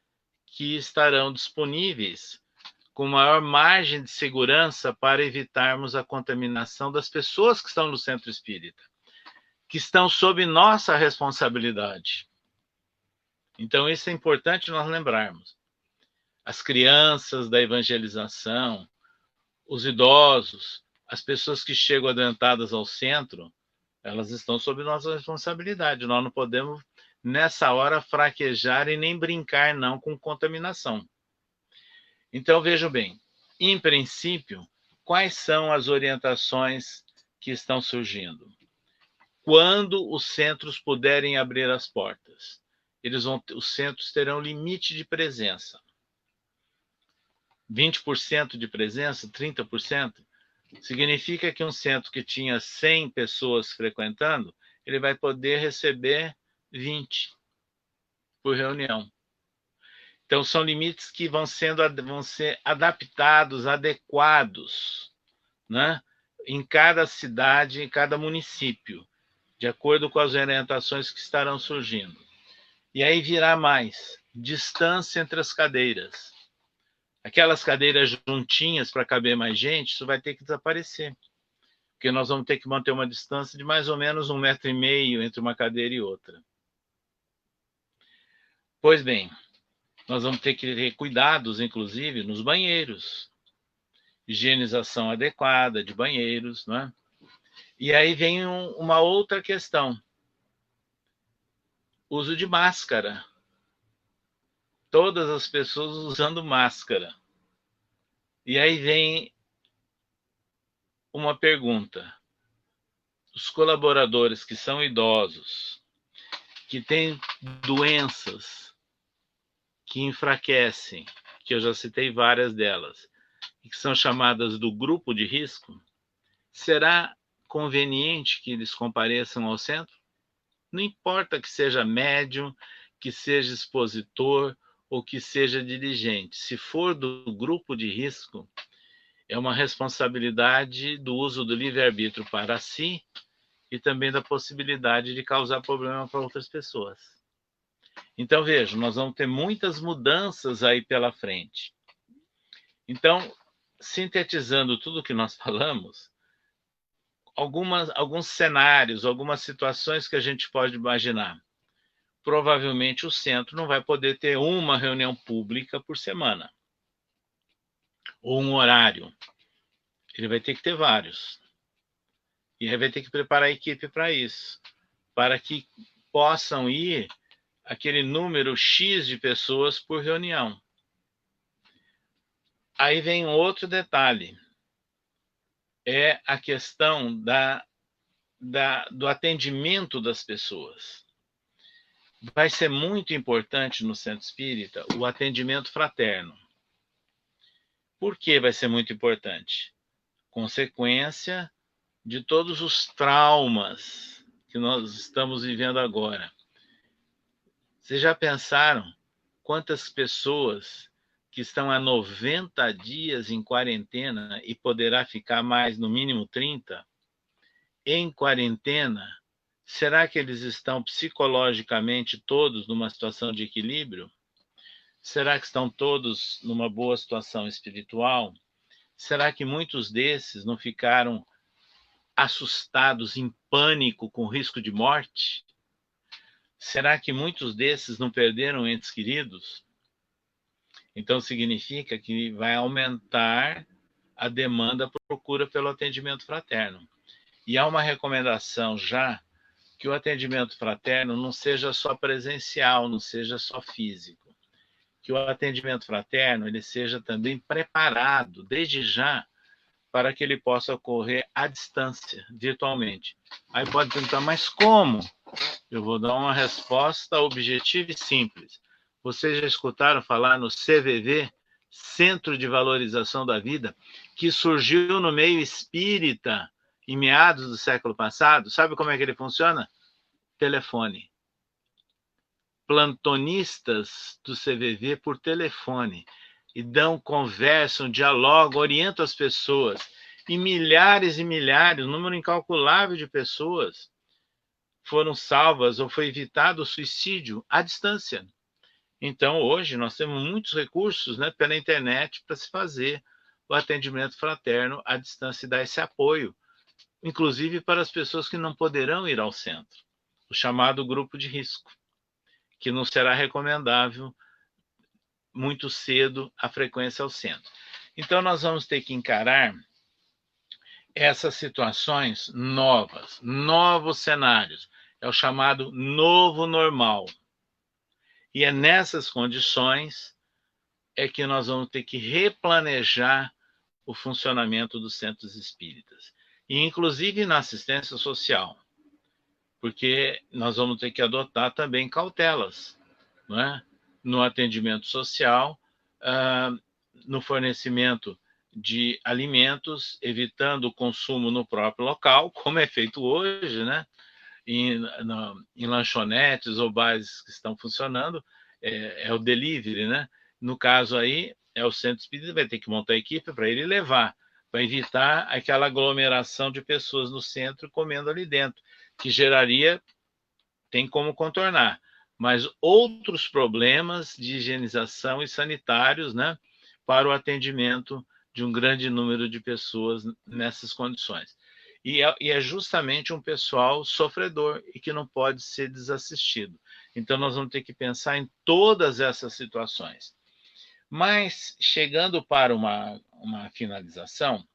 [SPEAKER 2] que estarão disponíveis com maior margem de segurança para evitarmos a contaminação das pessoas que estão no centro espírita, que estão sob nossa responsabilidade. Então, isso é importante nós lembrarmos. As crianças da evangelização, os idosos, as pessoas que chegam adoentadas ao centro, elas estão sob nossa responsabilidade. Nós não podemos, nessa hora, fraquejar e nem brincar, não, com contaminação. Então, vejam bem, em princípio, quais são as orientações que estão surgindo? Quando os centros puderem abrir as portas, os centros terão limite de presença. 20% de presença, 30%. Significa que um centro que tinha 100 pessoas frequentando, ele vai poder receber 20 por reunião. Então, são limites que vão ser adaptados, adequados, né, em cada cidade, em cada município, de acordo com as orientações que estarão surgindo. E aí virá mais distância entre as cadeiras. Aquelas cadeiras juntinhas para caber mais gente, isso vai ter que desaparecer. Porque nós vamos ter que manter uma distância de mais ou menos 1,5 metro entre uma cadeira e outra. Pois bem, nós vamos ter que ter cuidados, inclusive, nos banheiros. Higienização adequada de banheiros, não é? E aí vem uma outra questão. Uso de máscara. Todas as pessoas usando máscara. E aí vem uma pergunta. Os colaboradores que são idosos, que têm doenças que enfraquecem, que eu já citei várias delas, e que são chamadas do grupo de risco, será conveniente que eles compareçam ao centro? Não importa que seja médium, que seja expositor ou que seja dirigente. Se for do grupo de risco, é uma responsabilidade do uso do livre-arbítrio para si e também da possibilidade de causar problema para outras pessoas. Então, veja, nós vamos ter muitas mudanças aí pela frente. Então, sintetizando tudo o que nós falamos, alguns cenários, algumas situações que a gente pode imaginar. Provavelmente o centro não vai poder ter uma reunião pública por semana, ou um horário. Ele vai ter que ter vários. E aí vai ter que preparar a equipe para isso, para que possam ir aquele número X de pessoas por reunião. Aí vem outro detalhe, é a questão do atendimento das pessoas. Vai ser muito importante no centro espírita o atendimento fraterno. Por que vai ser muito importante? Consequência de todos os traumas que nós estamos vivendo agora. Vocês já pensaram quantas pessoas que estão há 90 dias em quarentena e poderá ficar mais, no mínimo 30, em quarentena, será que eles estão psicologicamente todos numa situação de equilíbrio? Será que estão todos numa boa situação espiritual? Será que muitos desses não ficaram assustados, em pânico, com risco de morte? Será que muitos desses não perderam entes queridos? Então, significa que vai aumentar a demanda, a procura pelo atendimento fraterno. E há uma recomendação já que o atendimento fraterno não seja só presencial, não seja só físico. Que o atendimento fraterno ele seja também preparado, desde já, para que ele possa ocorrer à distância, virtualmente. Aí pode perguntar, mas como? Eu vou dar uma resposta objetiva e simples. Vocês já escutaram falar no CVV, Centro de Valorização da Vida, que surgiu no meio espírita em meados do século passado? Sabe como é que ele funciona? Telefone. Plantonistas do CVV por telefone. E conversam, dialogam, orientam as pessoas. E milhares, um número incalculável de pessoas foram salvas ou foi evitado o suicídio à distância. Então, hoje, nós temos muitos recursos, né, pela internet para se fazer o atendimento fraterno à distância e dar esse apoio, inclusive para as pessoas que não poderão ir ao centro, o chamado grupo de risco, que não será recomendável muito cedo a frequência ao centro. Então, nós vamos ter que encarar essas situações novas, novos cenários. É o chamado novo normal. E é nessas condições é que nós vamos ter que replanejar o funcionamento dos centros espíritas. E inclusive na assistência social. Porque nós vamos ter que adotar também cautelas, não é? No atendimento social, no fornecimento de alimentos, evitando o consumo no próprio local, como é feito hoje, né? Em lanchonetes ou bares que estão funcionando, é o delivery, né? No caso aí, é o centro espírita, vai ter que montar a equipe para ele levar, para evitar aquela aglomeração de pessoas no centro comendo ali dentro, que geraria, tem como contornar, mas outros problemas de higienização e sanitários, né, para o atendimento de um grande número de pessoas nessas condições. E é justamente um pessoal sofredor e que não pode ser desassistido. Então, nós vamos ter que pensar em todas essas situações. Mas, chegando para uma finalização,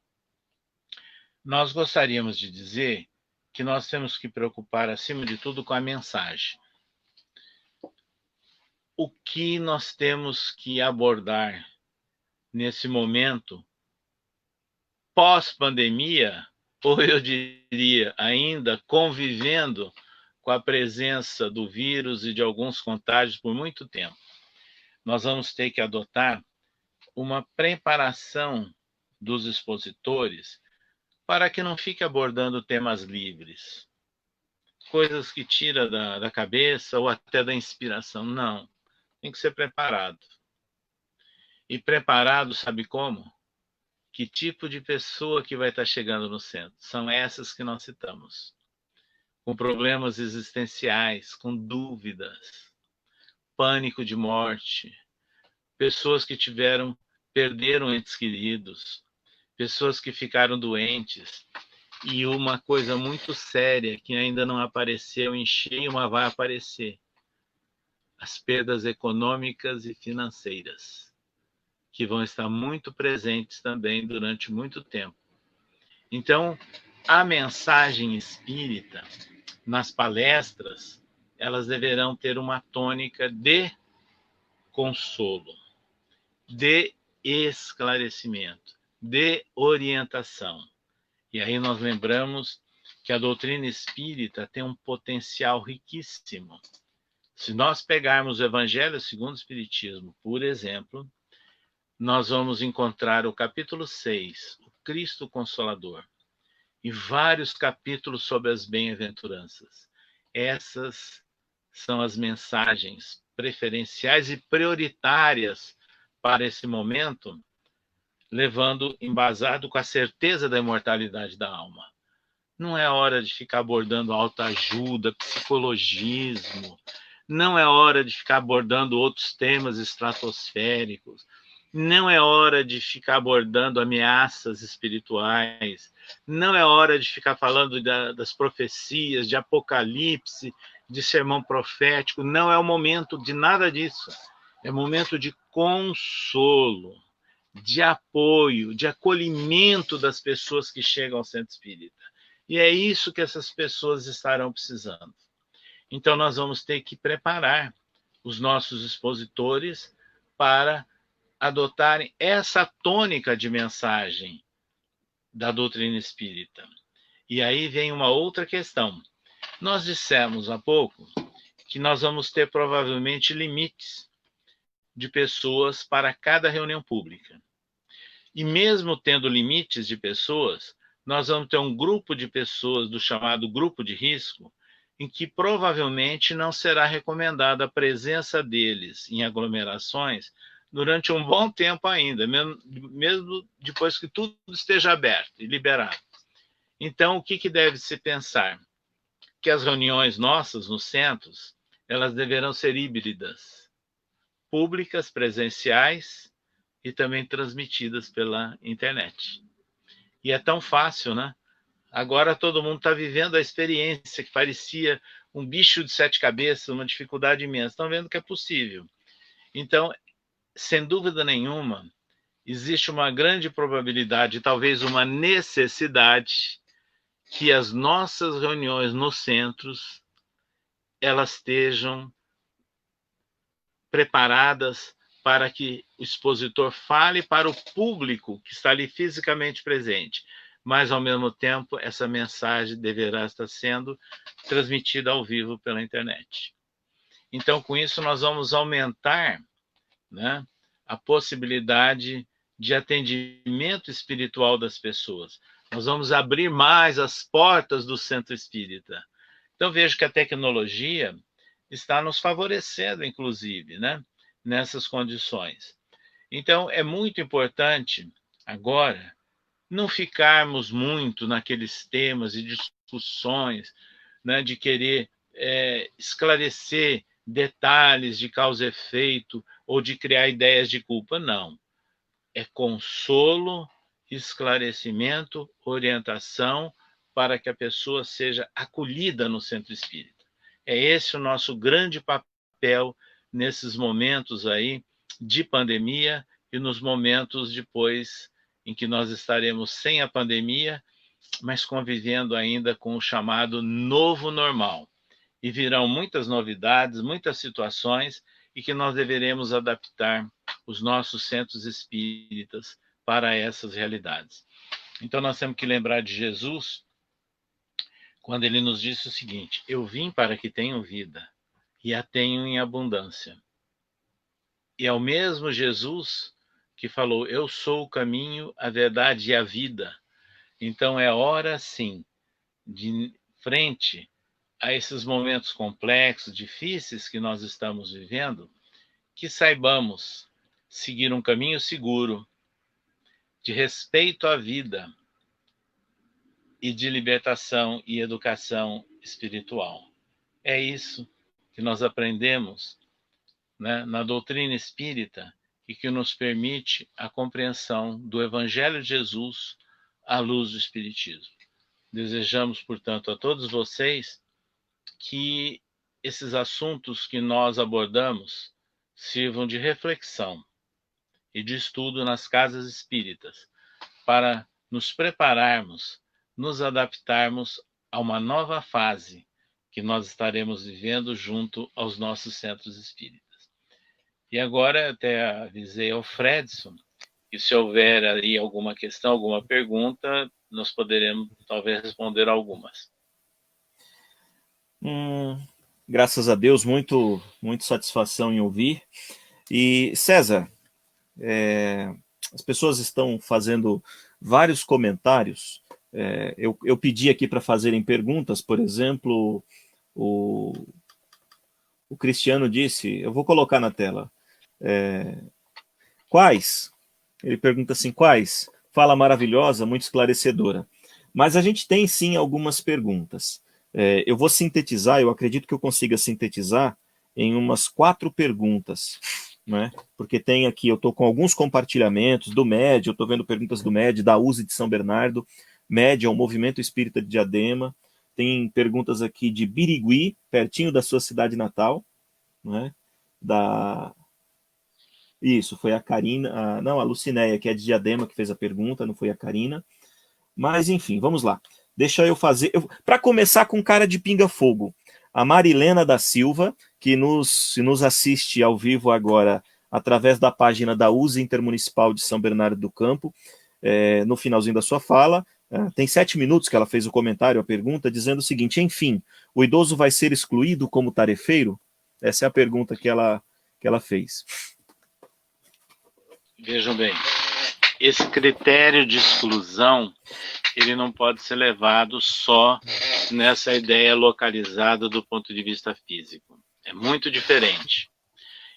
[SPEAKER 2] nós gostaríamos de dizer que nós temos que preocupar, acima de tudo, com a mensagem. O que nós temos que abordar nesse momento pós-pandemia, ou eu diria ainda convivendo com a presença do vírus e de alguns contágios por muito tempo. Nós vamos ter que adotar uma preparação dos expositores para que não fique abordando temas livres, coisas que tira da cabeça ou até da inspiração. Não, tem que ser preparado. E preparado, sabe como? Que tipo de pessoa que vai estar chegando no centro? São essas que nós citamos, com problemas existenciais, com dúvidas, pânico de morte, pessoas que perderam entes queridos, pessoas que ficaram doentes, e uma coisa muito séria que ainda não apareceu em cheio, mas vai aparecer: as perdas econômicas e financeiras, que vão estar muito presentes também durante muito tempo. Então, a mensagem espírita, nas palestras, elas deverão ter uma tônica de consolo, de esclarecimento, de orientação. E aí nós lembramos que a doutrina espírita tem um potencial riquíssimo. Se nós pegarmos o Evangelho segundo o Espiritismo, por exemplo, nós vamos encontrar o capítulo 6, o Cristo Consolador, e vários capítulos sobre as bem-aventuranças. Essas são as mensagens preferenciais e prioritárias para esse momento, levando embasado com a certeza da imortalidade da alma. Não é hora de ficar abordando autoajuda, psicologismo, não é hora de ficar abordando outros temas estratosféricos, não é hora de ficar abordando ameaças espirituais, não é hora de ficar falando das profecias, de Apocalipse, de sermão profético, não é o momento de nada disso. É momento de consolo, de apoio, de acolhimento das pessoas que chegam ao centro espírita. E é isso que essas pessoas estarão precisando. Então, nós vamos ter que preparar os nossos expositores para adotarem essa tônica de mensagem da doutrina espírita. E aí vem uma outra questão. Nós dissemos há pouco que nós vamos ter provavelmente limites de pessoas para cada reunião pública. E mesmo tendo limites de pessoas, nós vamos ter um grupo de pessoas do chamado grupo de risco, em que provavelmente não será recomendada a presença deles em aglomerações durante um bom tempo ainda, mesmo depois que tudo esteja aberto e liberado. Então, o que deve se pensar? Que as reuniões nossas nos centros, elas deverão ser híbridas, públicas, presenciais e também transmitidas pela internet. E é tão fácil, né? Agora todo mundo está vivendo a experiência que parecia um bicho de 7 cabeças, uma dificuldade imensa. Estão vendo que é possível. Então, sem dúvida nenhuma, existe uma grande probabilidade, talvez uma necessidade, que as nossas reuniões nos centros elas estejam preparadas para que o expositor fale para o público que está ali fisicamente presente, mas, ao mesmo tempo, essa mensagem deverá estar sendo transmitida ao vivo pela internet. Então, com isso, nós vamos aumentar, né, a possibilidade de atendimento espiritual das pessoas. Nós vamos abrir mais as portas do centro espírita. Então, vejo que a tecnologia está nos favorecendo, inclusive, né, nessas condições. Então, é muito importante, agora, não ficarmos muito naqueles temas e discussões, né, de querer esclarecer detalhes de causa e efeito ou de criar ideias de culpa. Não. É consolo, esclarecimento, orientação para que a pessoa seja acolhida no centro espírita. É esse o nosso grande papel nesses momentos aí de pandemia e nos momentos depois em que nós estaremos sem a pandemia, mas convivendo ainda com o chamado novo normal. E virão muitas novidades, muitas situações, e que nós deveremos adaptar os nossos centros espíritas para essas realidades. Então, nós temos que lembrar de Jesus, quando ele nos disse o seguinte: eu vim para que tenham vida, e a tenham em abundância. E é o mesmo Jesus que falou: eu sou o caminho, a verdade e a vida. Então, é hora, sim, de frente a esses momentos complexos, difíceis que nós estamos vivendo, que saibamos seguir um caminho seguro, de respeito à vida e de libertação e educação espiritual. É isso que nós aprendemos, né, na doutrina espírita e que nos permite a compreensão do Evangelho de Jesus à luz do Espiritismo. Desejamos, portanto, a todos vocês que esses assuntos que nós abordamos sirvam de reflexão e de estudo nas casas espíritas, para nos prepararmos, nos adaptarmos a uma nova fase que nós estaremos vivendo junto aos nossos centros espíritas. E agora, até avisei ao Fredson que, se houver ali alguma questão, alguma pergunta, nós poderemos talvez responder algumas.
[SPEAKER 1] Graças a Deus, muito satisfação em ouvir. E César, as pessoas estão fazendo vários comentários. Eu pedi aqui para fazerem perguntas, por exemplo, o Cristiano disse, eu vou colocar na tela, quais? Ele pergunta assim, quais? Fala maravilhosa, muito esclarecedora. Mas a gente tem sim algumas perguntas. Eu vou sintetizar, eu acredito que eu consiga sintetizar em umas 4 perguntas, né? Porque tem aqui, eu estou com alguns compartilhamentos do MED, eu estou vendo perguntas do MED, da USE de São Bernardo, MED é o Movimento Espírita de Diadema, tem perguntas aqui de Birigui, pertinho da sua cidade natal, né? Isso, foi a Karina, não, a Lucinéia, que é de Diadema, que fez a pergunta, não foi a Karina. Mas, enfim, vamos lá. Deixa eu fazer. Para começar com cara de pinga-fogo, a Marilena da Silva, que nos assiste ao vivo agora através da página da USE Intermunicipal de São Bernardo do Campo, no finalzinho da sua fala, tem 7 minutos que ela fez o comentário, a pergunta, dizendo o seguinte: enfim, o idoso vai ser excluído como tarefeiro? Essa é a pergunta que ela fez.
[SPEAKER 2] Vejam bem, esse critério de exclusão, ele não pode ser levado só nessa ideia localizada do ponto de vista físico. É muito diferente.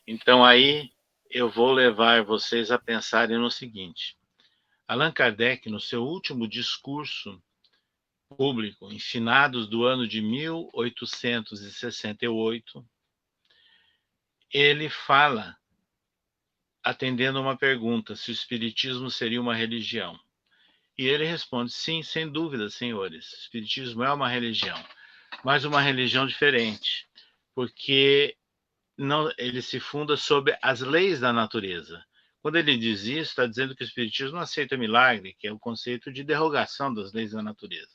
[SPEAKER 2] Então aí eu vou levar vocês a pensarem no seguinte: Allan Kardec, no seu último discurso público, em finados do ano de 1868, ele fala, atendendo a uma pergunta, se o espiritismo seria uma religião. E ele responde: sim, sem dúvida, senhores, o espiritismo é uma religião, mas uma religião diferente, porque não, ele se funda sobre as leis da natureza. Quando ele diz isso, está dizendo que o espiritismo não aceita milagre, que é o conceito de derrogação das leis da natureza.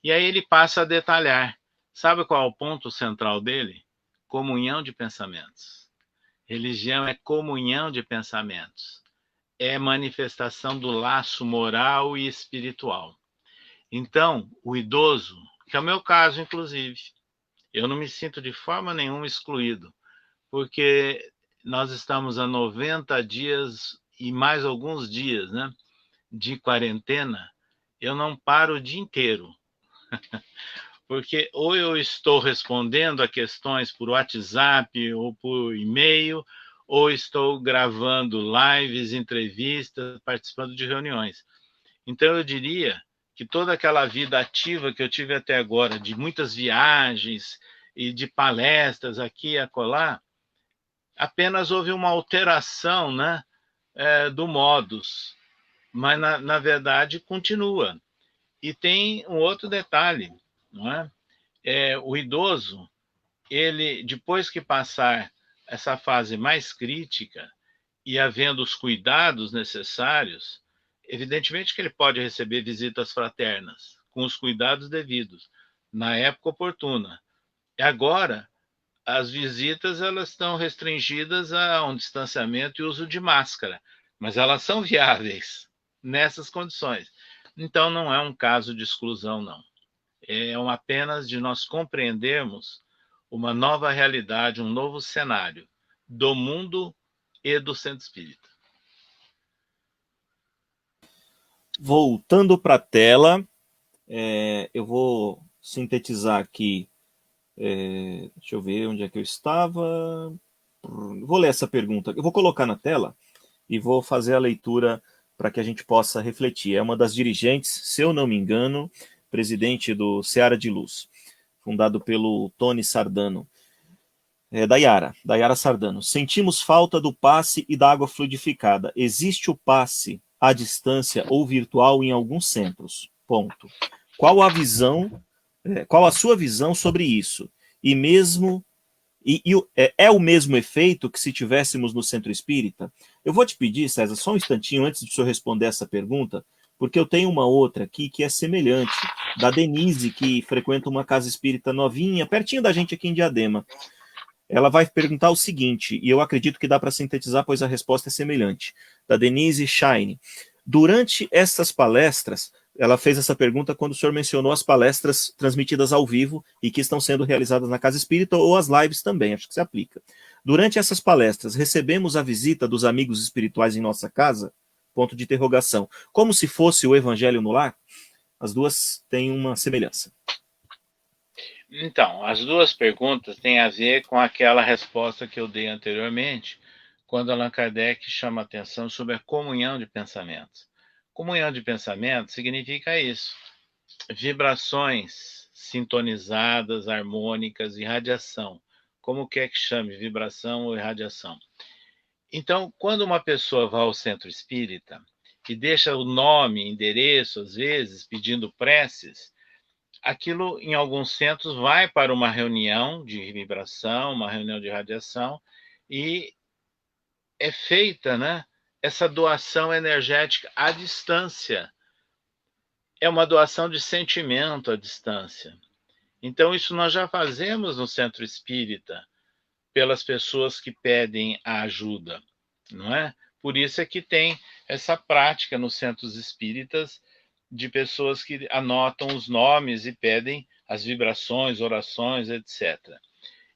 [SPEAKER 2] E aí ele passa a detalhar. Sabe qual é o ponto central dele? Comunhão de pensamentos. Religião é comunhão de pensamentos. É manifestação do laço moral e espiritual. Então, o idoso, que é o meu caso, inclusive, eu não me sinto de forma nenhuma excluído, porque nós estamos há 90 dias e mais alguns dias, né, de quarentena, eu não paro o dia inteiro. Porque ou eu estou respondendo a questões por WhatsApp ou por e-mail, ou estou gravando lives, entrevistas, participando de reuniões. Então, eu diria que toda aquela vida ativa que eu tive até agora, de muitas viagens e de palestras aqui e acolá, apenas houve uma alteração, né, do modus, mas, na verdade, continua. E tem um outro detalhe, não é? O idoso, ele, depois que passar essa fase mais crítica e havendo os cuidados necessários, evidentemente que ele pode receber visitas fraternas, com os cuidados devidos, na época oportuna. E agora, as visitas elas estão restringidas a um distanciamento e uso de máscara, mas elas são viáveis nessas condições. Então, não é um caso de exclusão, não. É apenas de nós compreendermos uma nova realidade, um novo cenário do mundo e do centro espírita.
[SPEAKER 1] Voltando para a tela, eu vou sintetizar aqui. Deixa eu ver onde é que eu estava. Vou ler essa pergunta. Eu vou colocar na tela e vou fazer a leitura para que a gente possa refletir. É uma das dirigentes, se eu não me engano, presidente do Seara de Luz, fundado pelo Tony Sardano. Dayara Sardano. Sentimos falta do passe e da água fluidificada. Existe o passe à distância ou virtual em alguns centros. Ponto. Qual a sua visão sobre isso? E mesmo é o mesmo efeito que se tivéssemos no centro espírita? Eu vou te pedir, César, só um instantinho antes de o senhor responder essa pergunta, porque eu tenho uma outra aqui que é semelhante, da Denise, que frequenta uma casa espírita novinha, pertinho da gente aqui em Diadema. Ela vai perguntar o seguinte, e eu acredito que dá para sintetizar, pois a resposta é semelhante, da Denise Shine. Durante essas palestras, ela fez essa pergunta quando o senhor mencionou as palestras transmitidas ao vivo e que estão sendo realizadas na Casa Espírita, ou as lives também, acho que se aplica. Durante essas palestras, recebemos a visita dos amigos espirituais em nossa casa? Ponto de interrogação. Como se fosse o Evangelho no lar? As duas têm uma semelhança.
[SPEAKER 2] Então, as duas perguntas têm a ver com aquela resposta que eu dei anteriormente, quando Allan Kardec chama a atenção sobre a comunhão de pensamentos. Comunhão de pensamentos significa isso: vibrações sintonizadas, harmônicas, irradiação. Como quer que chame, vibração ou irradiação. Então, quando uma pessoa vai ao centro espírita e deixa o nome, endereço, às vezes, pedindo preces, aquilo, em alguns centros, vai para uma reunião de vibração, uma reunião de radiação, e é feita, né, essa doação energética à distância. É uma doação de sentimento à distância. Então, isso nós já fazemos no centro espírita, pelas pessoas que pedem a ajuda, não é? Por isso é que tem essa prática nos centros espíritas, de pessoas que anotam os nomes e pedem as vibrações, orações, etc.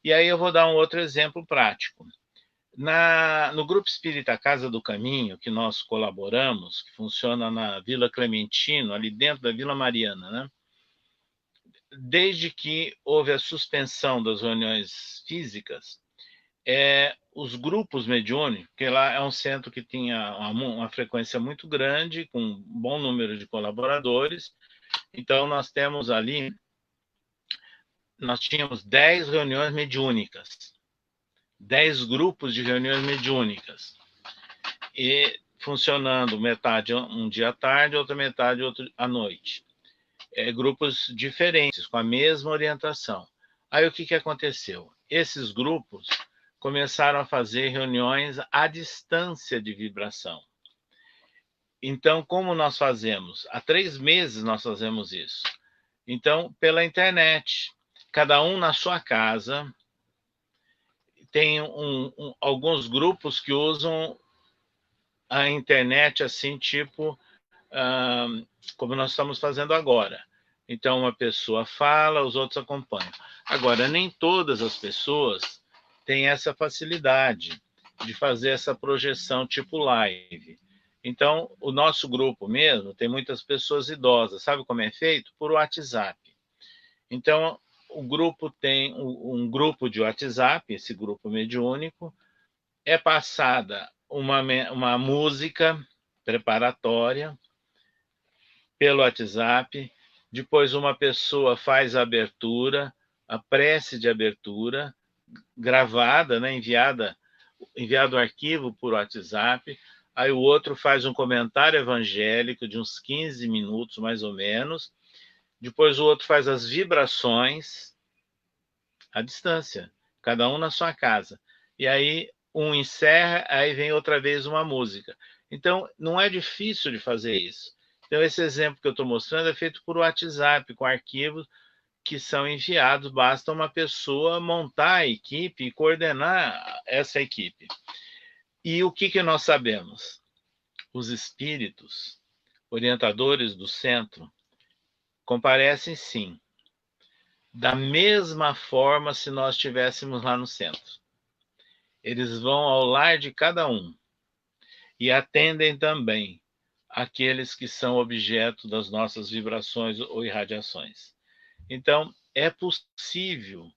[SPEAKER 2] E aí eu vou dar um outro exemplo prático. No Grupo Espírita Casa do Caminho, que nós colaboramos, que funciona na Vila Clementino, ali dentro da Vila Mariana, né? Desde que houve a suspensão das reuniões físicas, os grupos mediúnicos, porque lá é um centro que tinha uma frequência muito grande, com um bom número de colaboradores. Então, nós tínhamos 10 reuniões mediúnicas, 10 grupos de reuniões mediúnicas, e funcionando metade um dia à tarde, outra metade outro à noite. Grupos diferentes, com a mesma orientação. Aí o que aconteceu? Esses grupos começaram a fazer reuniões à distância de vibração. Então, como nós fazemos? Há 3 meses nós fazemos isso. Então, pela internet, cada um na sua casa. Tem alguns grupos que usam a internet assim, tipo, como nós estamos fazendo agora. Então, uma pessoa fala, os outros acompanham. Agora, nem todas as pessoas têm essa facilidade. de fazer essa projeção tipo live. Então, o nosso grupo mesmo tem muitas pessoas idosas. Sabe como é feito? Por WhatsApp. Então, o grupo tem um grupo de WhatsApp, esse grupo mediúnico, é passada uma música preparatória pelo WhatsApp, depois uma pessoa faz a abertura, a prece de abertura, gravada, né, enviado o arquivo por WhatsApp, aí o outro faz um comentário evangélico de uns 15 minutos, mais ou menos, depois o outro faz as vibrações à distância, cada um na sua casa. E aí um encerra, aí vem outra vez uma música. Então, não é difícil de fazer isso. Então, esse exemplo que eu estou mostrando é feito por WhatsApp, com arquivos que são enviados, basta uma pessoa montar a equipe e coordenar essa equipe. E o que nós sabemos? Os espíritos, orientadores do centro, comparecem sim, da mesma forma se nós estivéssemos lá no centro. Eles vão ao lar de cada um e atendem também aqueles que são objeto das nossas vibrações ou irradiações. Então, é possível,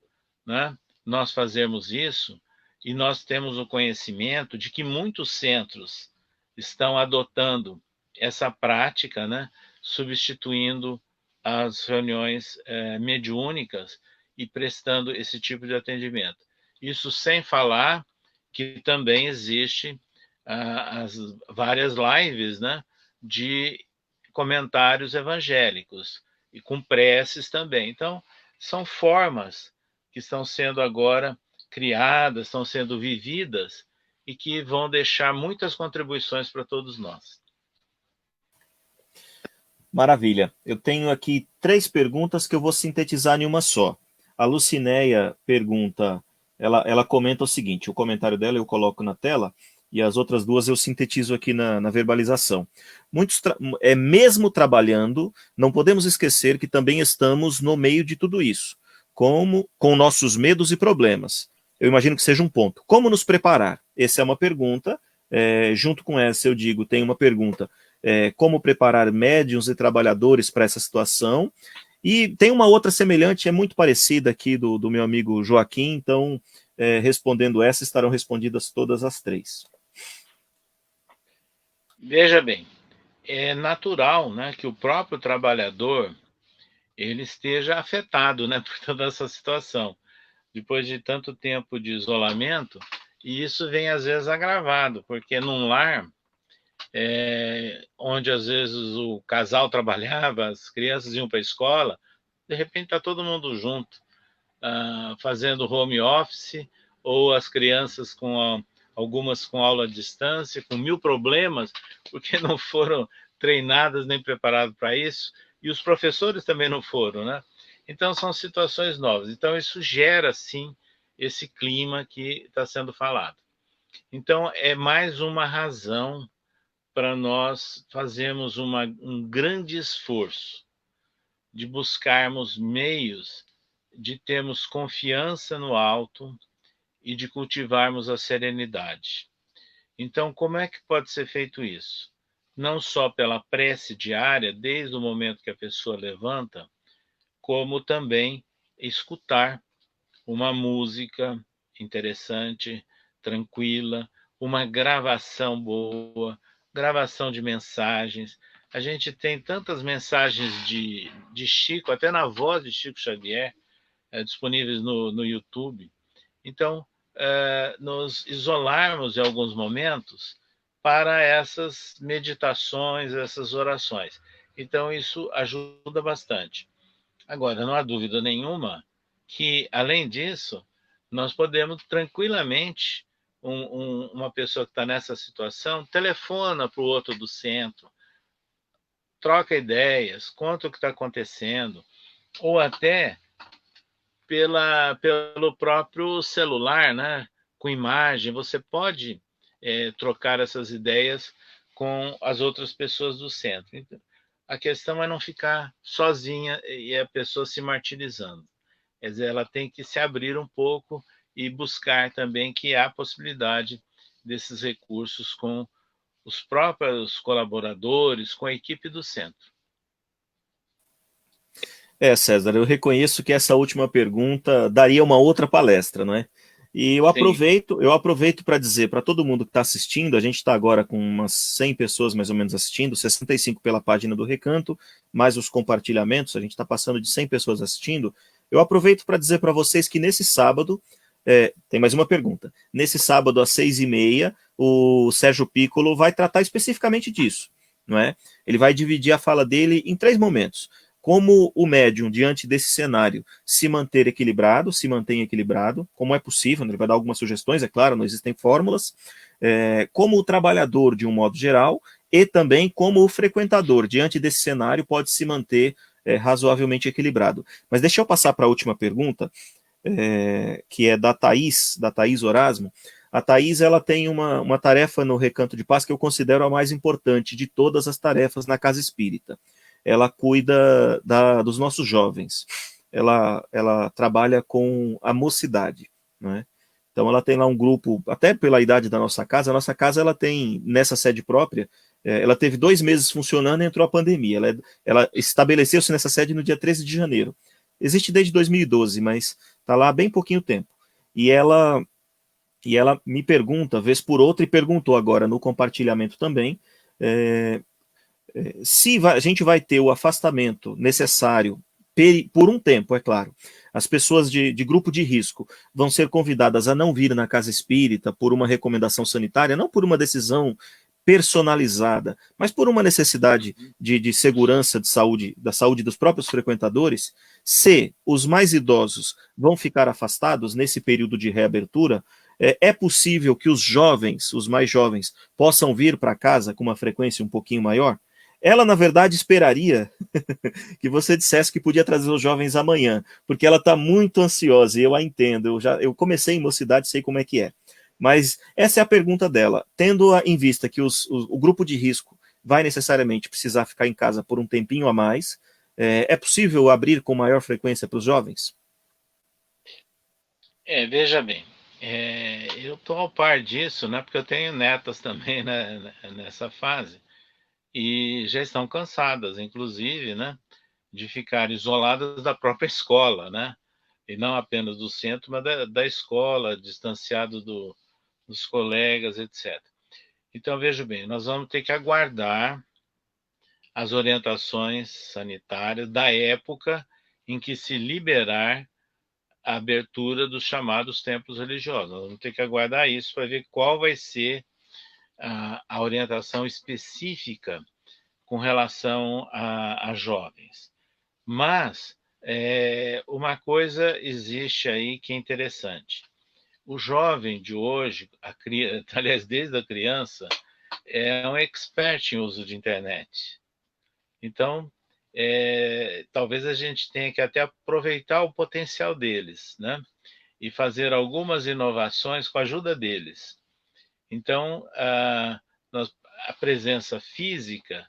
[SPEAKER 2] né, nós fazermos isso, e nós temos o conhecimento de que muitos centros estão adotando essa prática, né, substituindo as reuniões mediúnicas e prestando esse tipo de atendimento. Isso sem falar que também existe as várias lives, né, de comentários evangélicos e com preces também. Então, são formas que estão sendo agora criadas, estão sendo vividas e que vão deixar muitas contribuições para todos nós.
[SPEAKER 1] Maravilha. Eu tenho aqui 3 perguntas que eu vou sintetizar em uma só. A Lucinéia pergunta, ela comenta o seguinte, o comentário dela eu coloco na tela, e as outras 2 eu sintetizo aqui na verbalização. Mesmo trabalhando, não podemos esquecer que também estamos no meio de tudo isso, com nossos medos e problemas. Eu imagino que seja um ponto. Como nos preparar? Essa é uma pergunta. Junto com essa, eu digo, tem uma pergunta. Como preparar médiuns e trabalhadores para essa situação. E tem uma outra semelhante, é muito parecida aqui do meu amigo Joaquim, então, respondendo essa, estarão respondidas todas as 3.
[SPEAKER 2] Veja bem, é natural, né, que o próprio trabalhador ele esteja afetado, né, por toda essa situação. Depois de tanto tempo de isolamento, e isso vem às vezes agravado, porque num lar onde às vezes o casal trabalhava, as crianças iam para a escola, de repente está todo mundo junto, fazendo home office, ou as crianças algumas com aula à distância, com 1000 problemas, porque não foram treinadas nem preparadas para isso, e os professores também não foram, né? Então, são situações novas. Então, isso gera, sim, esse clima que está sendo falado. Então, é mais uma razão para nós fazermos um grande esforço de buscarmos meios de termos confiança no alto e de cultivarmos a serenidade. Então, como é que pode ser feito isso? Não só pela prece diária, desde o momento que a pessoa levanta, como também escutar uma música interessante, tranquila, uma gravação boa, gravação de mensagens. A gente tem tantas mensagens de Chico, até na voz de Chico Xavier, disponíveis no YouTube. Então, nos isolarmos em alguns momentos para essas meditações, essas orações. Então, isso ajuda bastante. Agora, não há dúvida nenhuma que, além disso, nós podemos tranquilamente, uma pessoa que está nessa situação, telefona para o outro do centro, troca ideias, conta o que está acontecendo, ou até pelo próprio celular, né? Com imagem, você pode trocar essas ideias com as outras pessoas do centro. Então, a questão é não ficar sozinha e a pessoa se martirizando. Quer dizer, ela tem que se abrir um pouco e buscar também que há possibilidade desses recursos com os próprios colaboradores, com a equipe do centro.
[SPEAKER 1] César, eu reconheço que essa última pergunta daria uma outra palestra, não é? E eu aproveito para dizer para todo mundo que está assistindo, a gente está agora com umas 100 pessoas mais ou menos assistindo, 65 pela página do Recanto, mais os compartilhamentos, a gente está passando de 100 pessoas assistindo. Eu aproveito para dizer para vocês que nesse sábado, tem mais uma pergunta, nesse sábado às 6h30, o Sérgio Piccolo vai tratar especificamente disso, não é? Ele vai dividir a fala dele em 3 momentos. Como o médium, diante desse cenário, se mantém equilibrado, como é possível, ele vai dar algumas sugestões, é claro, não existem fórmulas, como o trabalhador, de um modo geral, e também como o frequentador, diante desse cenário, pode se manter razoavelmente equilibrado. Mas deixa eu passar para a última pergunta, que é da Thaís Orasmo. A Thaís, ela tem uma tarefa no Recanto de Paz que eu considero a mais importante de todas as tarefas na Casa Espírita. Ela cuida dos nossos jovens, ela trabalha com a mocidade, né? Então ela tem lá um grupo, até pela idade da nossa casa, a nossa casa ela tem, nessa sede própria, ela teve 2 meses funcionando e entrou a pandemia, ela estabeleceu-se nessa sede no dia 13 de janeiro, existe desde 2012, mas está lá há bem pouquinho tempo, e ela me pergunta, vez por outra, e perguntou agora no compartilhamento também, se a gente vai ter o afastamento necessário por um tempo, é claro. As pessoas de grupo de risco vão ser convidadas a não vir na casa espírita por uma recomendação sanitária, não por uma decisão personalizada, mas por uma necessidade de segurança de saúde, da saúde dos próprios frequentadores. Se os mais idosos vão ficar afastados nesse período de reabertura, é possível que os jovens, os mais jovens, possam vir para casa com uma frequência um pouquinho maior? Ela, na verdade, esperaria que você dissesse que podia trazer os jovens amanhã, porque ela está muito ansiosa, e eu a entendo, eu comecei em mocidade, sei como é que é. Mas essa é a pergunta dela. Tendo em vista que o grupo de risco vai necessariamente precisar ficar em casa por um tempinho a mais, é possível abrir com maior frequência para os jovens?
[SPEAKER 2] Veja bem, eu estou ao par disso, né, porque eu tenho netas também, né, nessa fase, e já estão cansadas, inclusive, né, de ficar isoladas da própria escola, né, e não apenas do centro, mas da escola, distanciado dos colegas, etc. Então, veja bem, nós vamos ter que aguardar as orientações sanitárias da época em que se liberar a abertura dos chamados templos religiosos. Nós vamos ter que aguardar isso para ver qual vai ser a orientação específica com relação a jovens. Mas uma coisa existe aí que é interessante. O jovem de hoje, aliás, desde a criança, é um expert em uso de internet. Então, talvez a gente tenha que até aproveitar o potencial deles, né? E fazer algumas inovações com a ajuda deles. Então, a presença física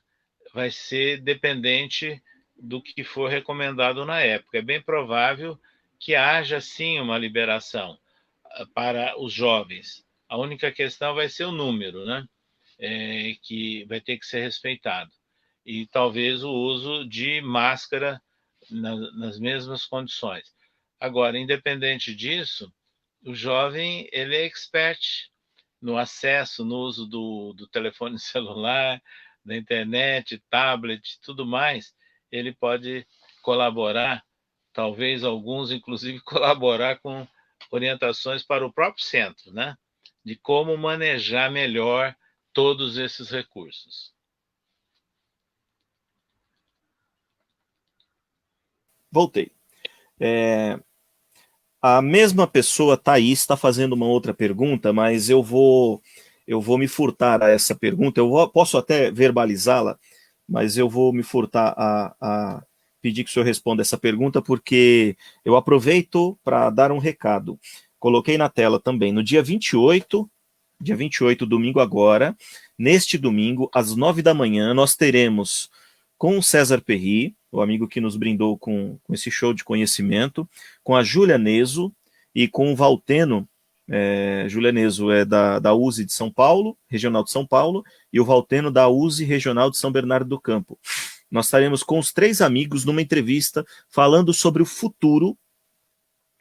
[SPEAKER 2] vai ser dependente do que for recomendado na época. É bem provável que haja, sim, uma liberação para os jovens. A única questão vai ser o número, né? Que vai ter que ser respeitado. E talvez o uso de máscara nas mesmas condições. Agora, independente disso, o jovem ele é expert no acesso, no uso do telefone celular, da internet, tablet, tudo mais. Ele pode colaborar, talvez alguns, inclusive, colaborar com orientações para o próprio centro, né? De como manejar melhor todos esses recursos.
[SPEAKER 1] Voltei. A mesma pessoa, Thaís, está fazendo uma outra pergunta, mas eu vou me furtar a essa pergunta. Posso até verbalizá-la, mas eu vou me furtar a pedir que o senhor responda essa pergunta, porque eu aproveito para dar um recado. Coloquei na tela também, no dia 28, domingo agora, neste domingo, às 9 da manhã, nós teremos com o César Perry, o amigo que nos brindou com esse show de conhecimento, com a Júlia Neso e com o Valteno Julianeso é da USE de São Paulo, Regional de São Paulo, e o Valteno da USE Regional de São Bernardo do Campo. Nós estaremos com os 3 amigos numa entrevista falando sobre o futuro,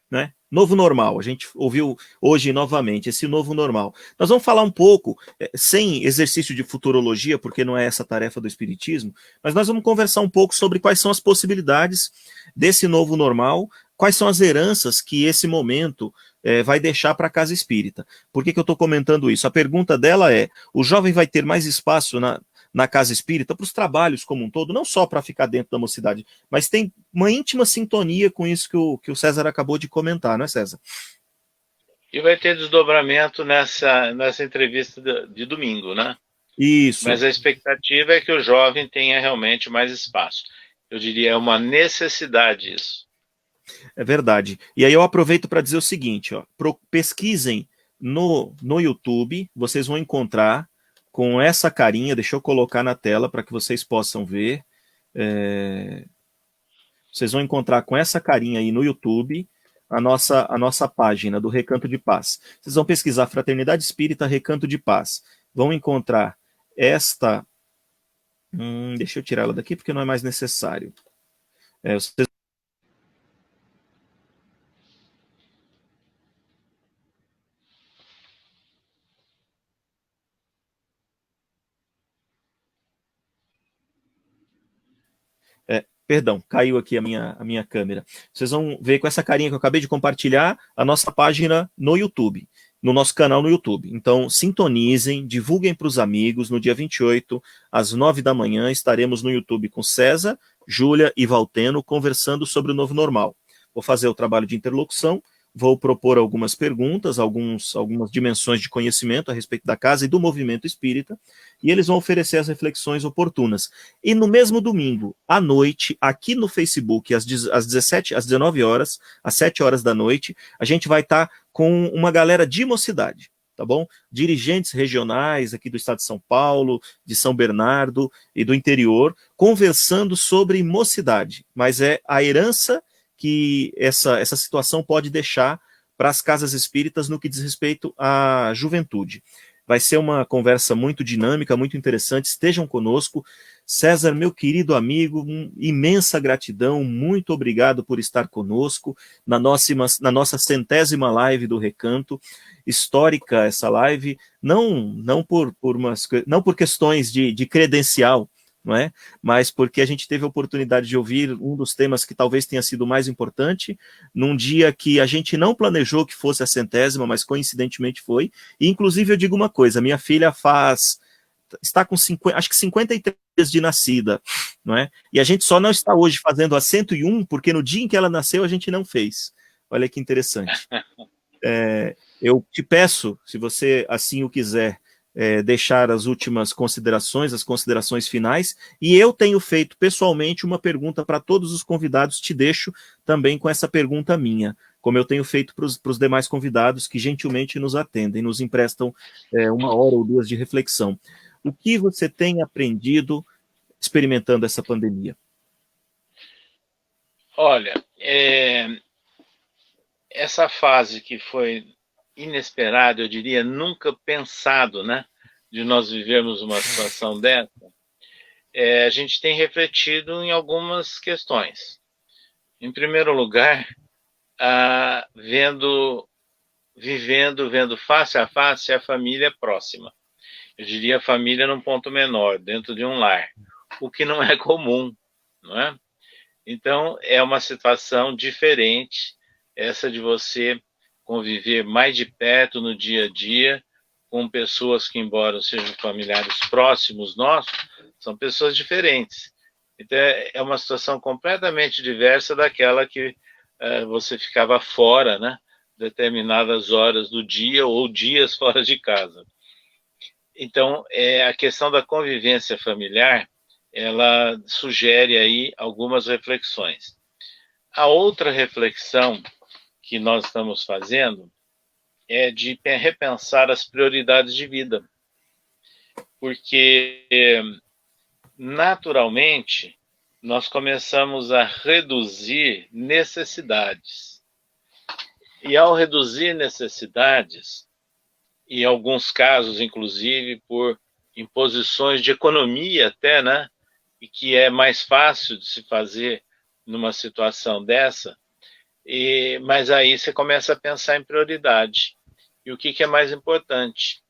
[SPEAKER 1] né? Novo normal. A gente ouviu hoje novamente esse novo normal. Nós vamos falar um pouco, sem exercício de futurologia, porque não é essa a tarefa do Espiritismo, mas nós vamos conversar um pouco sobre quais são as possibilidades desse novo normal, quais são as heranças que esse momento vai deixar para a casa espírita. Por que eu estou comentando isso? A pergunta dela é: o jovem vai ter mais espaço na casa espírita para os trabalhos como um todo, não só para ficar dentro da mocidade, mas tem uma íntima sintonia com isso que o César acabou de comentar, não é, César?
[SPEAKER 2] E vai ter desdobramento nessa entrevista de domingo, né?
[SPEAKER 1] Isso.
[SPEAKER 2] Mas a expectativa é que o jovem tenha realmente mais espaço. Eu diria, é uma necessidade isso.
[SPEAKER 1] É verdade. E aí eu aproveito para dizer o seguinte, ó, pesquisem no YouTube, vocês vão encontrar com essa carinha, deixa eu colocar na tela para que vocês possam ver. Vocês vão encontrar com essa carinha aí no YouTube a nossa página do Recanto de Paz. Vocês vão pesquisar Fraternidade Espírita Recanto de Paz. Vão encontrar esta... deixa eu tirar ela daqui porque não é mais necessário. Vocês... Perdão, caiu aqui a minha câmera. Vocês vão ver com essa carinha que eu acabei de compartilhar a nossa página no YouTube, no nosso canal no YouTube. Então, sintonizem, divulguem para os amigos. No dia 28, às 9 da manhã, estaremos no YouTube com César, Júlia e Valteno conversando sobre o novo normal. Vou fazer o trabalho de interlocução, vou propor algumas perguntas, algumas dimensões de conhecimento a respeito da casa e do movimento espírita, e eles vão oferecer as reflexões oportunas. E no mesmo domingo, à noite, aqui no Facebook, às 19 horas, às 7 horas da noite, a gente vai estar com uma galera de mocidade, tá bom? Dirigentes regionais aqui do estado de São Paulo, de São Bernardo e do interior, conversando sobre mocidade, mas é a herança que essa situação pode deixar para as casas espíritas no que diz respeito à juventude. Vai ser uma conversa muito dinâmica, muito interessante. Estejam conosco. César, meu querido amigo, imensa gratidão, muito obrigado por estar conosco na nossa 100ª live do Recanto. Histórica essa live, não por questões de credencial, não é? Mas porque a gente teve a oportunidade de ouvir um dos temas que talvez tenha sido o mais importante, num dia que a gente não planejou que fosse a 100ª, mas coincidentemente foi. E inclusive eu digo uma coisa, minha filha está com 53 dias de nascida, não é? E a gente só não está hoje fazendo a 101 porque no dia em que ela nasceu a gente não fez. Olha que interessante. Eu te peço, se você assim o quiser, deixar as últimas considerações, as considerações finais, e eu tenho feito pessoalmente uma pergunta para todos os convidados, te deixo também com essa pergunta minha, como eu tenho feito para os demais convidados que gentilmente nos atendem, nos emprestam 1 hora ou 2 de reflexão. O que você tem aprendido experimentando essa pandemia?
[SPEAKER 2] Olha, essa fase que foi inesperado, eu diria, nunca pensado, né, de nós vivermos uma situação dessa, a gente tem refletido em algumas questões. Em primeiro lugar, vivendo face a face a família próxima. Eu diria a família num ponto menor, dentro de um lar, o que não é comum, não é? Então, é uma situação diferente, essa de você conviver mais de perto no dia a dia com pessoas que, embora sejam familiares próximos nossos, são pessoas diferentes. Então, é uma situação completamente diversa daquela que você ficava fora, né, determinadas horas do dia ou dias fora de casa. Então, a questão da convivência familiar, ela sugere aí algumas reflexões. A outra reflexão que nós estamos fazendo é de repensar as prioridades de vida. Porque, naturalmente, nós começamos a reduzir necessidades. E ao reduzir necessidades, em alguns casos, inclusive, por imposições de economia até, né? E que é mais fácil de se fazer numa situação dessa, mas aí você começa a pensar em prioridade. E o que é mais importante,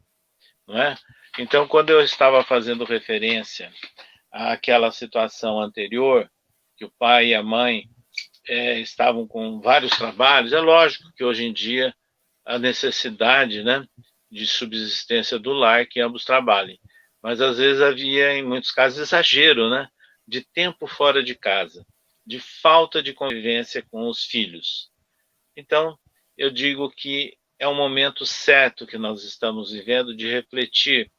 [SPEAKER 2] não é? Então, quando eu estava fazendo referência àquela situação anterior, que o pai e a mãe estavam com vários trabalhos, é lógico que hoje em dia a necessidade, né, de subsistência do lar que ambos trabalhem. Mas às vezes havia, em muitos casos, exagero, né, de tempo fora de casa, de falta de convivência com os filhos. Então, eu digo que é um momento certo que nós estamos vivendo de refletir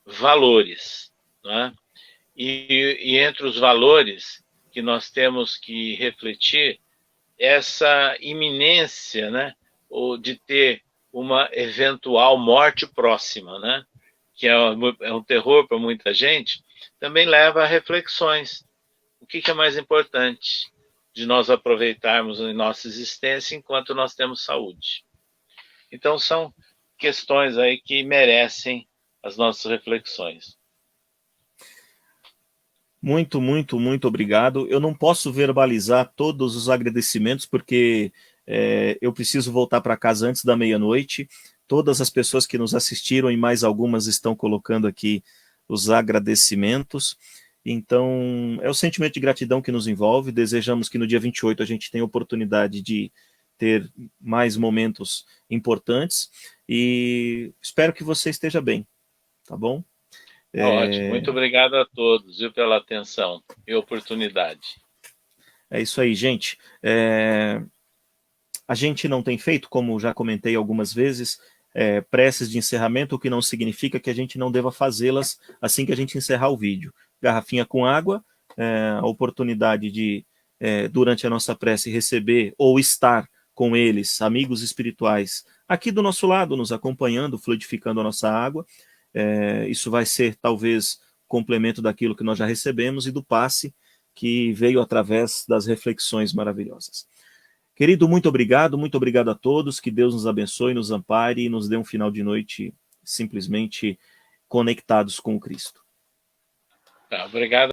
[SPEAKER 2] valores, né? E entre os valores que nós temos que refletir, essa iminência, né, ou de ter uma eventual morte próxima, né, que é um terror para muita gente, também leva a reflexões. O que é mais importante de nós aproveitarmos a nossa existência enquanto nós temos saúde? Então, são questões aí que merecem as nossas reflexões.
[SPEAKER 1] Muito, muito, muito obrigado. Eu não posso verbalizar todos os agradecimentos, porque eu preciso voltar para casa antes da meia-noite. Todas as pessoas que nos assistiram e mais algumas estão colocando aqui os agradecimentos. Então, é o sentimento de gratidão que nos envolve. Desejamos que no dia 28 a gente tenha a oportunidade de ter mais momentos importantes e espero que você esteja bem, tá bom?
[SPEAKER 2] Ótimo, muito obrigado a todos, viu, pela atenção e oportunidade.
[SPEAKER 1] É isso aí, gente. A gente não tem feito, como já comentei algumas vezes, preces de encerramento, o que não significa que a gente não deva fazê-las assim que a gente encerrar o vídeo. Garrafinha com água, a oportunidade de, durante a nossa prece, receber ou estar com eles, amigos espirituais, aqui do nosso lado, nos acompanhando, fluidificando a nossa água. Isso vai ser, talvez, complemento daquilo que nós já recebemos e do passe que veio através das reflexões maravilhosas. Querido, muito obrigado a todos, que Deus nos abençoe, nos ampare e nos dê um final de noite simplesmente conectados com o Cristo.
[SPEAKER 2] Tá, obrigado.